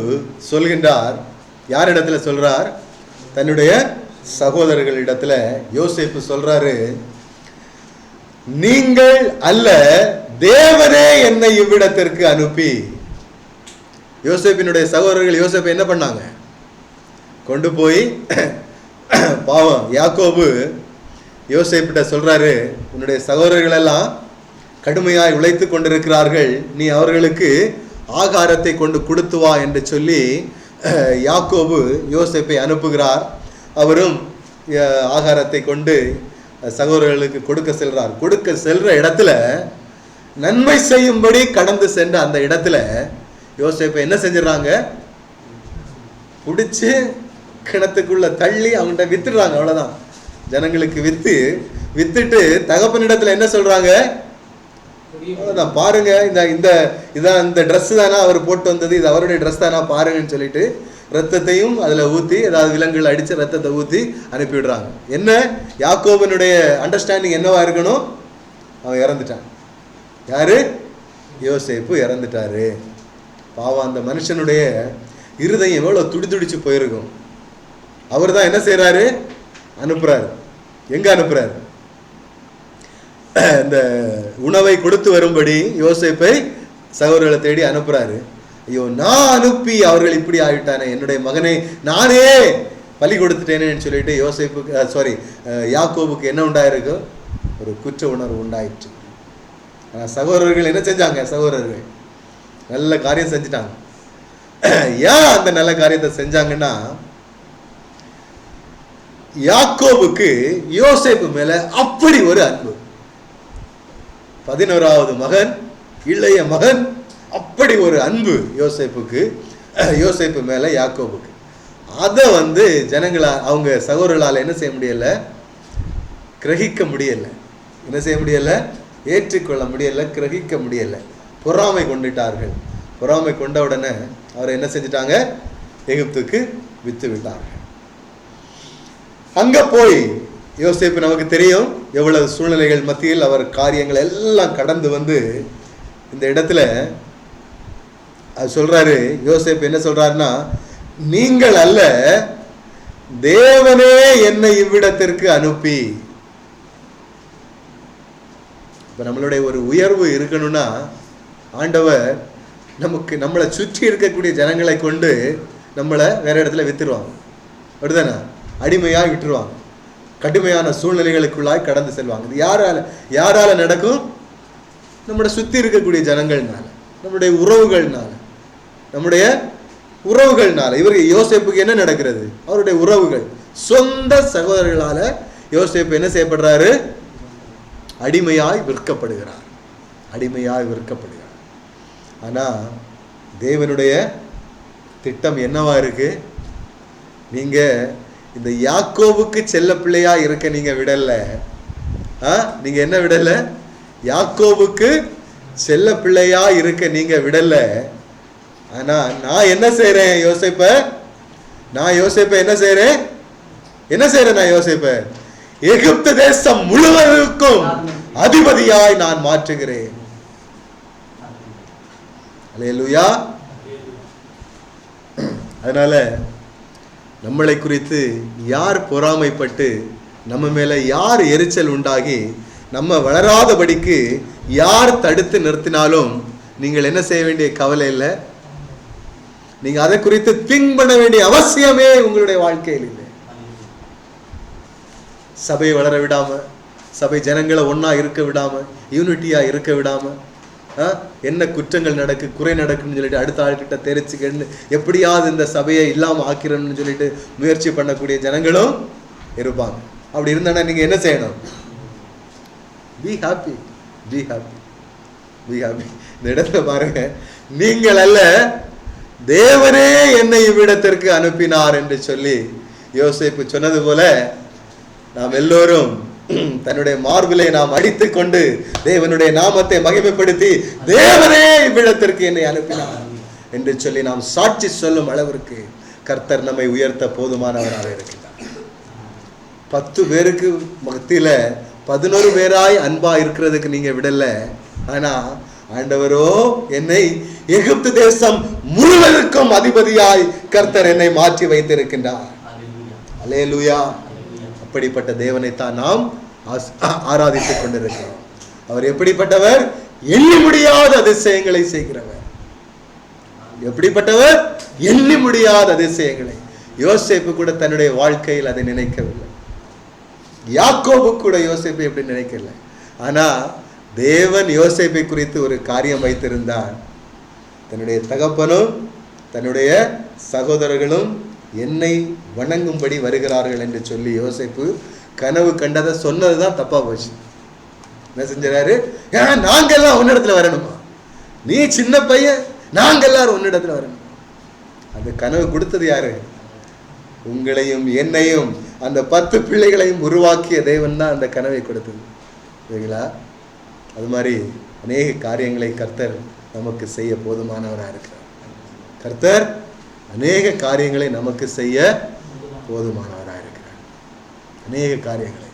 சொல்கின்றார். யார் இடத்துல சொல்றார்? தன்னுடைய சகோதரர்களிடத்துல யோசேப்பு சொல்றாரு, நீங்கள் அல்ல, தேவனே என்னை இவ்விடத்திற்கு அனுப்பி. யோசேப்பினுடைய சகோதரர்கள் யோசேப்பை என்ன பண்ணாங்க? கொண்டு போய், பாவம் யாக்கோபு யோசேப்பிட்ட சொல்றாரு, உன்னுடைய சகோதரர்கள் எல்லாம் கடுமையாய் உழைத்து கொண்டிருக்கிறார்கள், நீ அவர்களுக்கு ஆகாரத்தை கொண்டு கொடுத்து வா என்று சொல்லி யாக்கோபு யோசேப்பை அனுப்புகிறார். அவரும் ஆகாரத்தை கொண்டு சகோதரர்களுக்கு கொடுக்க செல்றார். கொடுக்க செல்ற இடத்துல, நன்மை செய்யும்படி கடந்து சென்ற அந்த இடத்துல யோசேப்பை என்ன செஞ்சிடறாங்க? பிடிச்சு கிணத்துக்குள்ள தள்ளி அவங்கள்ட்ட வித்துடுறாங்க. அவ்வளவுதான். ஜனங்களுக்கு வித்துட்டு தகப்பனிடத்துல என்ன சொல்றாங்க? அவ்வளவுதான், பாருங்க, இதான் இந்த ட்ரெஸ் தானே அவர் போட்டு வந்தது, இது அவருடைய ட்ரெஸ் தானா பாருங்கன்னு சொல்லிட்டு ரத்தத்தையும் அதுல ஊத்தி, ஏதாவது விலங்குகள் அடிச்சு ரத்தத்தை ஊத்தி அனுப்பிவிடுறாங்க. என்ன யாக்கோபனுடைய அண்டர்ஸ்டாண்டிங் என்னவா இருக்கணும்? அவன் இறந்துட்டான். யாரு? யோசேப்பு இறந்துட்டாரு. பாவம், அந்த மனுஷனுடைய இருதயம் எவ்வளவு துடிச்சு போயிருக்கும். அவர் தான் என்ன செய்யறாரு? அனுப்புறாரு. எங்க அனுப்புறாரு? இந்த உணவை கொடுத்து வரும்படி யோசேப்பை சகோதரர்களை தேடி அனுப்புறாரு. ஐயோ, நான் அனுப்பி அவர்கள் இப்படி ஆகிட்டானே, என்னுடைய மகனை நானே பலி கொடுத்துட்டேனேன்னு சொல்லிட்டு யாக்கோபுக்கு என்ன உண்டாயிருக்கு? ஒரு குற்ற உணர்வு உண்டாயிற்று. ஆனால் சகோதரர்கள் என்ன செஞ்சாங்க? சகோதரர்கள் நல்ல காரியம் செஞ்சுட்டாங்க. ஏன் அந்த நல்ல காரியத்தை செஞ்சாங்கன்னா, யாக்கோபுக்கு யோசேப்பு மேல அப்படி ஒரு அன்பு. 11வது மகன், இளைய மகன், அப்படி ஒரு அன்பு யோசேப்பு மேல யாக்கோபுக்கு. அதை ஜனங்களா, அவங்க சகோதரர்களால் என்ன செய்ய முடியல? கிரகிக்க முடியல. என்ன செய்ய முடியல? ஏற்றுக்கொள்ள முடியல, கிரகிக்க முடியல. பொறாமை கொண்டுட்டார்கள். பொறாமை கொண்ட உடனே அவரை என்ன செஞ்சிட்டாங்க? எகிப்துக்கு வித்து விட்டார்கள். அங்க போய் யோசேப்பு, நமக்கு தெரியும் எவ்வளவு சூழ்நிலைகள் மத்தியில் அவர் காரியங்கள் எல்லாம் கடந்து இந்த இடத்துல சொல்றாரு. யோசேப்பு என்ன சொல்றாருன்னா, நீங்கள் அல்ல, தேவனே என்னை இவ்விடத்திற்கு அனுப்பி. இப்போ நம்மளுடைய ஒரு உயர்வு இருக்கணும்னா ஆண்டவர் நம்மளை சுற்றி இருக்கக்கூடிய ஜனங்களை கொண்டு நம்மளை வேற இடத்துல வித்துருவாங்க, அப்படிதானே? அடிமையாக விட்டுருவாங்க, கடுமையான சூழ்நிலைகளுக்குள்ளாய் கடந்து செல்வாங்க. இது யாரால நடக்கும்? நம்மளை சுற்றி இருக்கக்கூடிய ஜனங்கள்னால, நம்முடைய உறவுகள்னால. இவருக்கு யோசேப்புக்கு என்ன நடக்கிறது? அவருடைய உறவுகள், சொந்த சகோதரர்களால யோசேப்பு என்ன செய்யப்படுறாரு? அடிமையாய் விற்கப்படுகிறார். ஆனா தேவனுடைய திட்டம் என்னவா இருக்கு? நீங்க இந்த யாக்கோவுக்கு செல்ல பிள்ளையா இருக்க நீங்க விடல. நீங்க என்ன விடல? யாக்கோவுக்கு செல்ல பிள்ளையா இருக்க நீங்க விடல. ஆனா நான் என்ன செய்றேன்? நான் யோசேப்ப என்ன செய்றேன்? நான் யோசேப்ப எகிப்து தேசம் முழுவதற்கும் அதிபதியாய் நான் மாற்றுகிறேன். அல்லேலூயா. அதனால நம்மளை குறித்து யார் பொறாமைப்பட்டு நம்ம மேல யார் எரிச்சல் உண்டாகி நம்ம வளராதபடிக்கு யார் தடுத்து நிறுத்தினாலும் நீங்கள் என்ன செய்ய வேண்டிய கவலை இல்லை. நீங்க அதை குறித்து திங்க் பண்ண வேண்டிய அவசியமே உங்களுடைய வாழ்க்கையில் இல்லை. சபையை வளர விடாம, சபை ஜனங்களை ஒன்னா இருக்க விடாம, யூனிட்டியா இருக்க விடாம, என்ன குற்றங்கள் நடக்கு, குறை நடக்குன்னு சொல்லிட்டு அடுத்த ஆள்கிட்ட தெரிச்சுக்கன்னு எப்படியாவது இந்த சபையை இல்லாம ஆக்கிறோம்னு சொல்லிட்டு முயற்சி பண்ணக்கூடிய ஜனங்களும் இருப்பாங்க. அப்படி இருந்தா நீங்க என்ன செய்யணும்? Be happy. இந்த இடத்துல பாருங்க, நீங்கள் அல்ல தேவனே என்னை இவ்விடத்திற்கு அனுப்பினார் என்று சொல்லி யோசேப்பு சொன்னது போல நாம் எல்லோரும் தன்னுடைய மார்பிலை நாம் அடித்துக் கொண்டு தேவனுடைய நாமத்தை மகிமைப்படுத்தி தேவனே இவ்விடத்திற்கு என்னை அனுப்பினார் என்று சொல்லி நாம் சாட்சி சொல்லும் அளவிற்கு கர்த்தர் நம்மை உயர்த்த போதுமானவராக இருக்கிறார். 10 பேருக்கு மத்தியில 11 பேராய் அன்பா இருக்கிறதுக்கு நீங்க விடல. ஆனா ஆண்டவரோ என்னை எகிப்து தேசம் முழுவதற்கும் அதிபதியாய் கர்த்தர் என்னை மாற்றி வைத்திருக்கின்றார். அல்லேலூயா. அப்படிப்பட்ட தேவனைத்தான் நாம் ஆராதித்துக் கொண்டிருக்கிறோம். அவர் எப்படிப்பட்டவர்? எண்ணி முடியாத அதிசயங்களை செய்கிறவர். எப்படிப்பட்டவர்? எண்ணி முடியாத அதிசயங்களை. யோசேப்பு கூட தன்னுடைய வாழ்க்கையில் அதை நினைக்கவில்லை. யாக்கோபு கூட யோசேப்பை எப்படி நினைக்கல. ஆனா தேவன் யோசேப்பை குறித்து ஒரு காரியம் வைத்திருந்தார். தன்னுடைய தகப்பனும் தன்னுடைய சகோதரர்களும் என்னை வணங்கும்படி வருகிறார்கள் என்று சொல்லி யோசேப்பு கனவு கண்டதை சொன்னதுதான் தப்பா போச்சு. என்ன செஞ்சாரு? நாங்கெல்லாம் உன்னிடத்துல வரணுமா? நீ சின்ன பையன், நாங்க எல்லாரும் உன்னிடத்துல வரணும். அந்த கனவு கொடுத்தது யாரு? உங்களையும் என்னையும் அந்த 10 பிள்ளைகளையும் உருவாக்கிய தேவன் தான் அந்த கனவை கொடுத்தது. சரிங்களா? அது மாதிரி அநேக காரியங்களை கர்த்தர் நமக்கு செய்ய போதுமானவராக இருக்கிறார். கர்த்தர் அநேக காரியங்களை நமக்கு செய்ய போதுமானவராக இருக்கிறார். அநேக காரியங்களை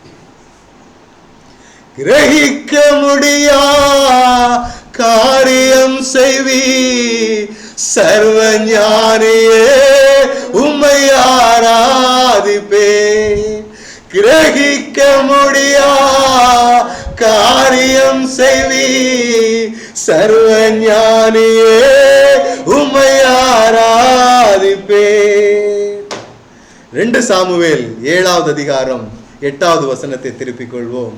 கிரகிக்க முடியா காரியம் செய்வி சர்வ ஞானியே உம்மை ஆராதிப்பே. கிரகிக்க முடியா காரியம் செய்வி சர்வ ஞானியே உம்மை ஆராதிப்பே. 2 சாமுவேல் 7வது அதிகாரம் 8வது வசனத்தை திருப்பிக் கொள்வோம்.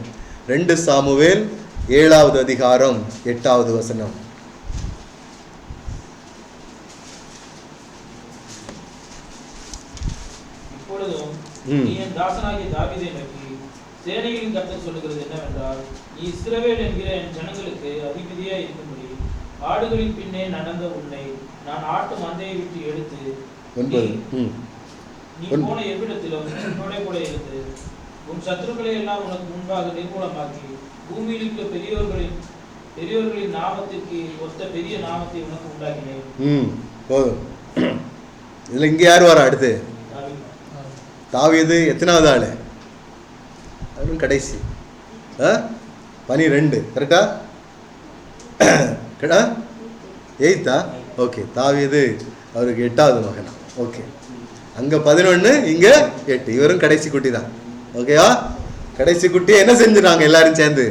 2 சாமுவேல் 7வது அதிகாரம் 8வது வசனம். இப்பொழுதும் நீ என் தாசனாகிய தாவீதை நோக்கி சேனைகளின் கர்த்தர் சொல்லுகிறது என்னவென்றால், நீ இஸ்ரவேல் என்கிற என் ஜனங்களுக்கு அதிபதியாய் இருக்கும்படி ஆடுகளின் பின்னே நடந்த உன்னை நான் ஆட்டு மந்தையை விட்டு எடுத்து நீ போன எவ்விடத்திலும் உன்னோட கூட இருந்து உன் சத்துருக்களை எல்லாம் உனக்கு முன்பாக நிர்மூலமாக்கி பூமியில் இருக்க பெரியோர்களின் நாமத்திற்கு ஒத்த பெரிய நாமத்தை உனக்கு உண்டாக்கினேன். போதும். இதுல இங்க யார் வர? அடுத்து தாவீது எத்தனாவது ஆளு? அவரும் கடைசி 12. கரெக்டா? 8ஆ? ஓகே. தாவீது அவருக்கு 8வது மகனா? ஓகே. அங்க 11, இங்க 8. இவரும் கடைசி குட்டி தான். ஓகேவா? கடைசி குட்டி என்ன செஞ்சுட்டாங்க எல்லாரும் சேர்ந்து?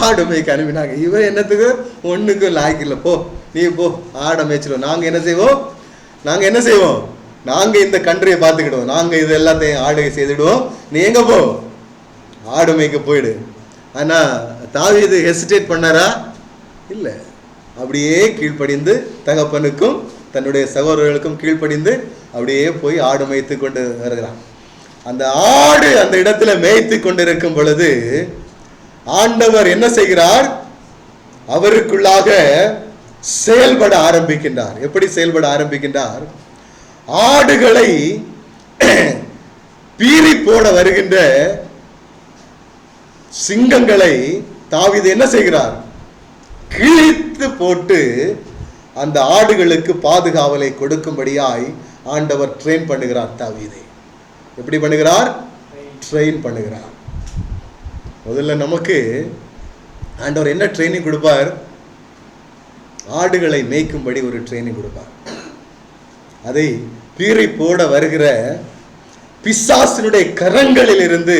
ஆடு மேய்க்க அனுப்பினாங்க. இவன் என்னத்துக்கு ஒண்ணுக்கும் லாய்க்கு இல்லை, போ நீ போ ஆடை மேய்ச்சிடுவோம். நாங்க என்ன செய்வோம், நாங்க இந்த கண்ட்ரியை பார்த்துக்கிடுவோம், நாங்க இது எல்லாத்தையும் ஆடுகை செய்துடுவோம், நீ எங்க போ ஆடு மேய்க்க போயிடு. ஆனா தாவீது ஹெசிடேட் பண்ணாரா? இல்லை. அப்படியே கீழ்ப்படிந்து தகப்பனுக்கும் தன்னுடைய சகோதரர்களுக்கும் கீழ்ப்படிந்து அப்படியே போய் ஆடு மேய்த்து கொண்டு வருகிறான். அந்த ஆடு அந்த இடத்துல மேய்த்து கொண்டிருக்கும் பொழுது ஆண்டவர் என்ன செய்கிறார்? அவருக்குள்ளாக செயல்பட ஆரம்பிக்கின்றார். எப்படி செயல்பட ஆரம்பிக்கின்றார்? ஆடுகளை பீறி போட வருகின்ற சிங்கங்களை தாவீது என்ன செய்கிறார்? கிழித்து போட்டு அந்த ஆடுகளுக்கு பாதுகாவலை கொடுக்கும்படியாய் ஆண்டவர் ட்ரெயின் பண்ணுகிறார் தாவீதை. எப்படி பண்ணுகிறார்? ட்ரெயின் பண்ணுகிறார். முதல்ல நமக்கு ஆண்டவர் என்ன ட்ரைனிங் கொடுப்பார்? ஆடுகளை மேய்க்கும்படி ஒரு ட்ரைனிங் கொடுப்பார். அதை பீறி போட வருகிற பிசாசினுடைய கரங்களில் இருந்து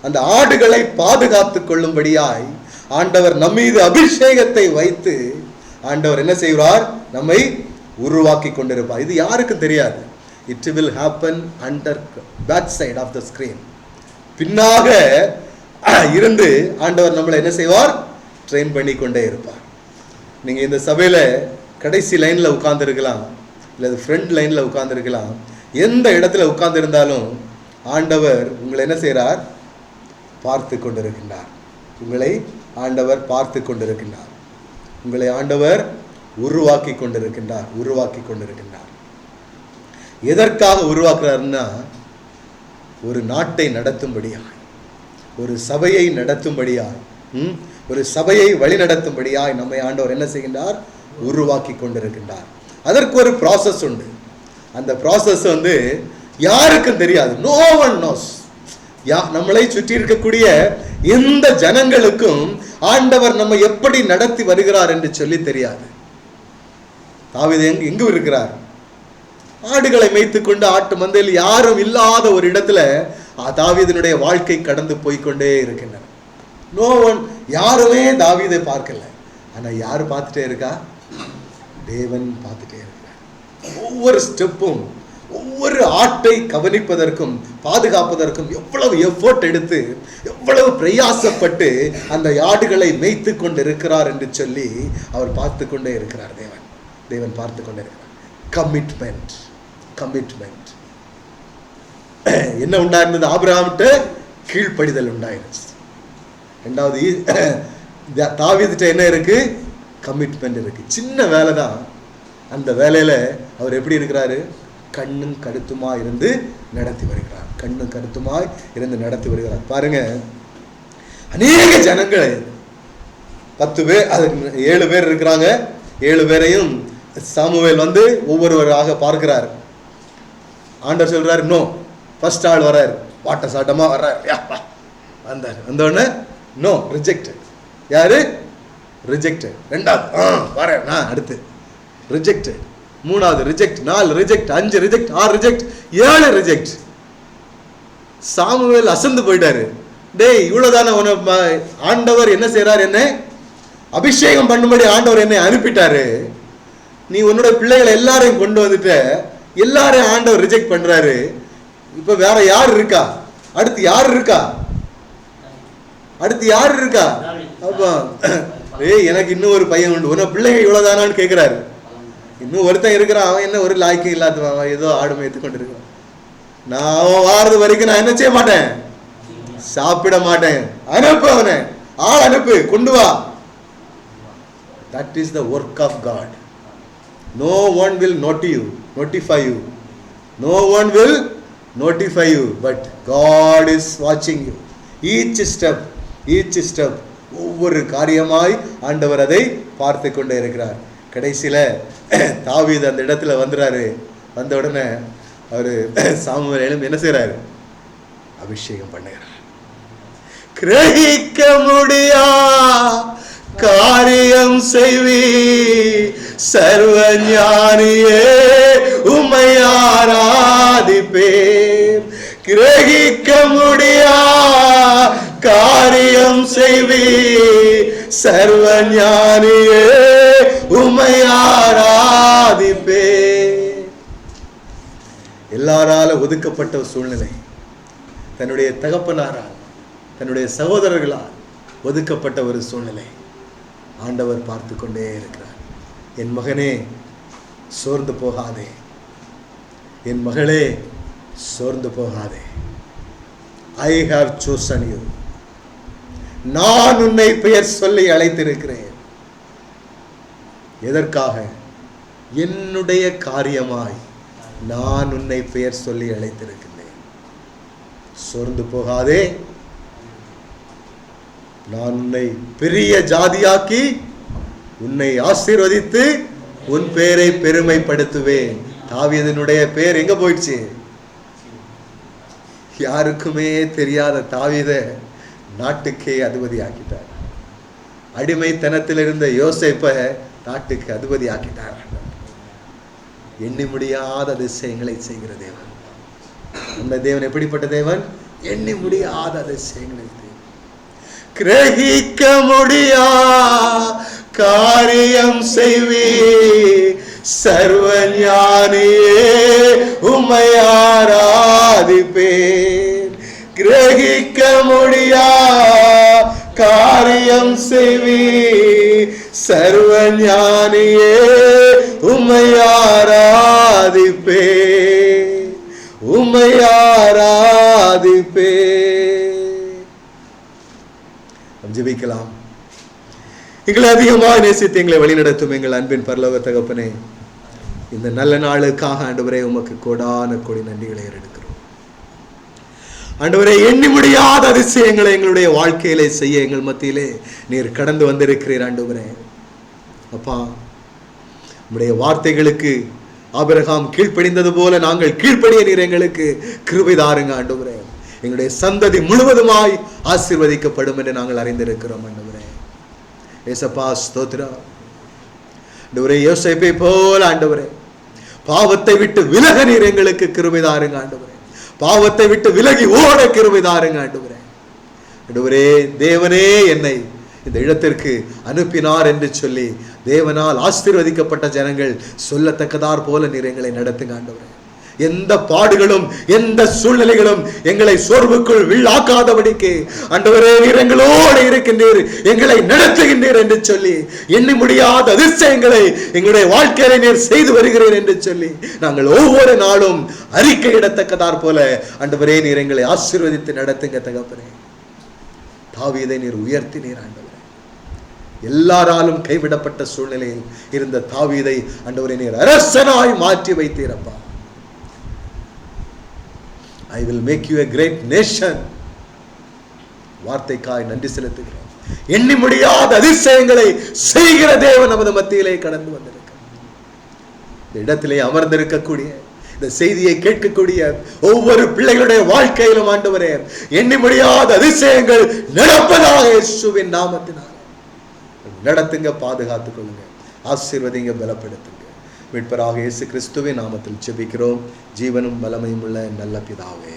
அந்த ஆடுகளை பாதுகாத்து கொள்ளும்படியாய் ஆண்டவர் நம்மீது அபிஷேகத்தை வைத்து ஆண்டவர் என்ன செய்வார்? நம்மை உருவாக்கி கொண்டிருப்பார். இது யாருக்கும் தெரியாது. It will happen under back side of the screen. பின்னாக இருந்து ஆண்டவர் நம்மளை என்ன செய்வார்? ட்ரெயின் பண்ணி கொண்டே இருப்பார். நீங்க இந்த சபையில கடைசி லைன்ல உட்கார்ந்து இருக்கலாம், இல்லது ஃப்ரண்ட் லைன்ல உட்கார்ந்து இருக்கலாம். எந்த இடத்துல உட்கார்ந்து இருந்தாலும் ஆண்டவர் உங்களை என்ன செய்கிறார்? பார்த்து கொண்டிருக்கின்றார். உங்களை ஆண்டவர் பார்த்து கொண்டிருக்கின்றார். உங்களை ஆண்டவர் உருவாக்கி கொண்டிருக்கின்றார். எதற்காக உருவாக்குறாருன்னா, ஒரு நாட்டை நடத்தும்படியாய், ஒரு சபையை நடத்தும்படியாய், ஒரு சபையை வழி நடத்தும்படியாய் நம்மை ஆண்டவர் என்ன செய்கின்றார்? உருவாக்கி கொண்டிருக்கின்றார். அதற்கு ஒரு ப்ராசஸ் உண்டு. அந்த ப்ராசஸ் யாருக்கும் தெரியாது. No one knows. நம்மளை சுற்றி இருக்கக்கூடிய எந்த ஜனங்களுக்கும் ஆண்டவர் நம்ம எப்படி நடத்தி வருகிறார் என்று சொல்லி தெரியாது. தாவீது எங்கு இருக்கிறார்? ஆடுகளை மேய்த்துக் கொண்டு ஆட்டு மந்தையில் யாரும் இல்லாத ஒரு இடத்துல தாவீதினுடைய வாழ்க்கை கடந்து போய்கொண்டே இருக்கின்றன. நோ ஒன், யாருமே தாவீதை பார்க்கல. ஆனா யாரு பார்த்துட்டே இருக்கா? தேவன் பார்த்துட்டே இருக்கிறார். ஒவ்வொரு ஸ்டெப்பும், ஒவ்வொரு ஆட்டை கவனிப்பதற்கும் பாதுகாப்பதற்கும் எவ்வளவு எஃபோர்ட் எடுத்து, எவ்வளவு பிரயாசப்பட்டு அந்த ஆடுகளை மேய்த்து கொண்டு இருக்கிறார் என்று சொல்லி அவர் பார்த்து கொண்டே இருக்கிறார். தேவன் பார்த்து கொண்டே இருக்கிறார். கமிட்மெண்ட் என்ன உண்டாயிருந்தது? ஆபிரகாம்கிட்ட கீழ்ப்படிதல் உண்டாயிருச்சு. ரெண்டாவது தாவீதுகிட்ட என்ன இருக்கு? கமிட்மெண்ட் இருக்கு. சின்ன வேலை தான். அந்த வேலையில அவர் எப்படி இருக்கிறாரு? கண்ணும் கருத்துமாய் இருந்து நடத்தி வருகிறார். பாருங்க, அநேக ஜனங்கள் 10 பேர், 7 பேர் இருக்கிறாங்க. 7 பேரையும் சாமுவேல் ஒவ்வொருவராக பார்க்கிறார். ஆண்டவர் சொல்றாரு, நோ. ஃபர்ஸ்ட் ஆள் வர்றாரு, வாட்ட சாட்டமா வர்றாரு, வந்தோடனே நோ, ரிஜெக்டட். யாரு? ரிஜெக்டட். ரெண்டாவது வரேன் நான், அடுத்து ரிஜெக்டட். மூணாவது reject, 4 reject, 5 reject, 6 reject, 7 reject. Samuel அசந்து போயிட்டாரு. டேய், இவ்வளவுதானே ஆண்டவர் என்ன செய்யறாரு? என்ன அபிஷேகம் பண்ணும்படி ஆண்டவர் என்னை அனுப்பிட்டாரு. நீ உன்னோட பிள்ளைகளை எல்லாரையும் கொண்டு வந்துட்ட, எல்லாரையும் ஆண்டவர் ரிஜெக்ட் பண்றாரு. இப்ப வேற யார் இருக்கா? அடுத்து யார் இருக்கா? அப்ப எனக்கு இன்னும் ஒரு பையன் உண்டு, உன்ன பிள்ளைங்க இவ்வளவுதானான்னு கேட்கிறாரு. இன்னும் ஒருத்தன் இருக்கிறான், அவன் என்ன ஒரு லாய்க்கும் இல்லாதவன், ஏதோ ஆடு மேய்த்து கொண்டு இருக்கான். நான் அவன் வாரது வரைக்கும் நான் என்ன செய்ய மாட்டேன்? சாப்பிட மாட்டேன். அனுப்பு, அவனை ஆள் அனுப்பு, கொண்டு வா. That is the work of God. No one will notify you. No one will notify you, but God is watching you. Each step, ஒவ்வொரு காரியமாய் ஆண்டவர் அதை பார்த்து கொண்டே இருக்கிறார். கடைசியில தாவீது அந்த இடத்துல வந்துறாரு. வந்த உடனே அவரு சாமுவேல் என்ன செய்யறாரு? அபிஷேகம் பண்ணுகிறார். கிரகிக்க முடியா காரியம் செய்வி சர்வ ஞானியே உம்மை ஆராதிப்பேன். கிரகிக்க முடியா காரியம் செய்வி சர்வ ஞானியே உம்மை ஆராதிப்பே. எல்லாரால ஒதுக்கப்பட்ட ஒரு சூழ்நிலை, தன்னுடைய தகப்பனாரால் தன்னுடைய சகோதரர்களால் ஒதுக்கப்பட்ட ஒரு சூழ்நிலை ஆண்டவர் பார்த்து கொண்டே இருக்கிறார். என் மகனே சோர்ந்து போகாதே, என் மகளே சோர்ந்து போகாதே. I have chosen you. நான் உன்னை பெயர் சொல்லி அழைத்திருக்கிறேன். எதற்காக? என்னுடைய காரியமாய் நான் உன்னை பெயர் சொல்லி அழைத்திருக்கிறேன். சோர்ந்து போகாதே, நான் உன்னை பெரிய ஜாதியாக்கி உன்னை ஆசீர்வதித்து உன் பெயரை பெருமைப்படுத்துவேன். தாவீதினுடைய பெயர் எங்க போயிடுச்சு? யாருக்குமே தெரியாத தாவீதை நாட்டுக்கே அதிபதி ஆக்கிட்டார். அடிமைத்தனத்தில் இருந்த யோசேப்பை நாட்டுக்கு அதிபதி ஆக்கிட்டார். எண்ணி முடியாத அதிசயங்களை செய்கிற தேவன் நம்ம தேவன். எப்படிப்பட்ட தேவன்? எண்ணி முடியாத அதிசயங்களை, கிரகிக்க முடியா காரியம் செய்வி சர்வ ஞானியே உம்மை ஆராதிப்பேன். கிரகிக்க முடியா காரியம் செய்வி சர்வ ஞானியே உம்மை ஆராதிப்பேன், உம்மை ஆராதிப்பேன். ஜெபிக்கலாம். எங்களை அதிகமாக நேசித்து எங்களை வழிநடத்தும் எங்கள் அன்பின் பரலோக தகப்பனே, இந்த நல்ல நாளுக்காக ஆண்டவரே உமக்கு கோடான கோடி நன்றிகளை எடுக்கிறோம். ஆண்டவரே, எண்ணி முடியாத அதிசயங்களை எங்களுடைய வாழ்க்கையிலே செய்ய எங்கள் மத்தியிலே நீர் கடந்து வந்திருக்கிறீர். ஆண்டவரே அப்பா, உம்முடைய வார்த்தைகளுக்கு ஆபிரகாம் கீழ்ப்படிந்தது போல நாங்கள் கீழ்ப்படிய நீர் எங்களுக்கு கிருபை தாருங்க. ஆண்டவரே, எங்களுடைய சந்ததி முழுவதுமாய் ஆசீர்வதிக்கப்படும் என்று நாங்கள் அறிந்திருக்கிறோம். ஆண்டவரே ஏசப்பா ஸ்தோத்திரம். ஆண்டவரே, யோசேப்பை போல ஆண்டவரே பாவத்தை விட்டு விலக நீர் எங்களுக்கு கிருபை தாருங்க. ஆண்டவரே, பாவத்தை விட்டு விலகி ஓட கிருபை தாருங்க. ஆண்டவரே, ஆண்டவரே தேவனே என்னை இந்த இடத்திற்கு அனுப்பினார் என்று சொல்லி தேவனால் ஆசீர்வதிக்கப்பட்ட ஜனங்கள் சொல்லத்தக்கதார் போல நீர் எங்களை நடத்துங்க. ஆண்டவரே, எந்த பாடுகளும் எந்த சூழ்நிலைகளும் எங்களை சோர்வுக்குள் விழாக்காதபடிக்கு ஆண்டவரே நீர் எங்களோடு இருக்கின்றீர், எங்களை நடத்துகின்றீர் என்று சொல்லி எண்ணி முடியாத அதிசயங்களை எங்களுடைய வாழ்க்கையில நீர் செய்து வருகிறீர் என்று சொல்லி நாங்கள் ஒவ்வொரு நாளும் அறிக்கையிடத்தக்கதார் போல ஆண்டவரே நீர் எங்களை ஆசீர்வதித்து நடத்துங்க. தகப்பனே, தாவீதை நீர் உயர்த்தினீர். ஆண்டவரே, எல்லாராலும் கைவிடப்பட்ட சூழ்நிலையில் இருந்த தாவீதை ஆண்டவரே நீர் அரசனாய் மாற்றி வைத்தீரப்பா. I will make you a great nation. வார்த்தைக்காய் நன்றி செலுத்துகிறோம். எண்ணி முடியாத அதிசயங்களை செய்கிற தேவன் நமது மத்தியிலே கடந்து வந்திருக்கிறார். இந்த இடத்திலே அமர்ந்திருக்கக்கூடிய, இந்த செய்தியை கேட்கக்கூடிய ஒவ்வொரு பிள்ளைகளுடைய வாழ்க்கையிலும் ஆண்டவரே எண்ணி முடியாத அதிசயங்கள் நடப்பதாக இயேசுவின் நாமத்தினால் நடத்துங்க, பாதுகாத்துக் கொள்ளுங்க, ஆசீர்வதிங்க, பலப்படுத்துங்க. மீட்பராக இயேசு கிறிஸ்துவின் நாமத்தில் ஜெபிக்கிறோம், ஜீவனும் வல்லமையும் உள்ள நல்ல பிதாவே.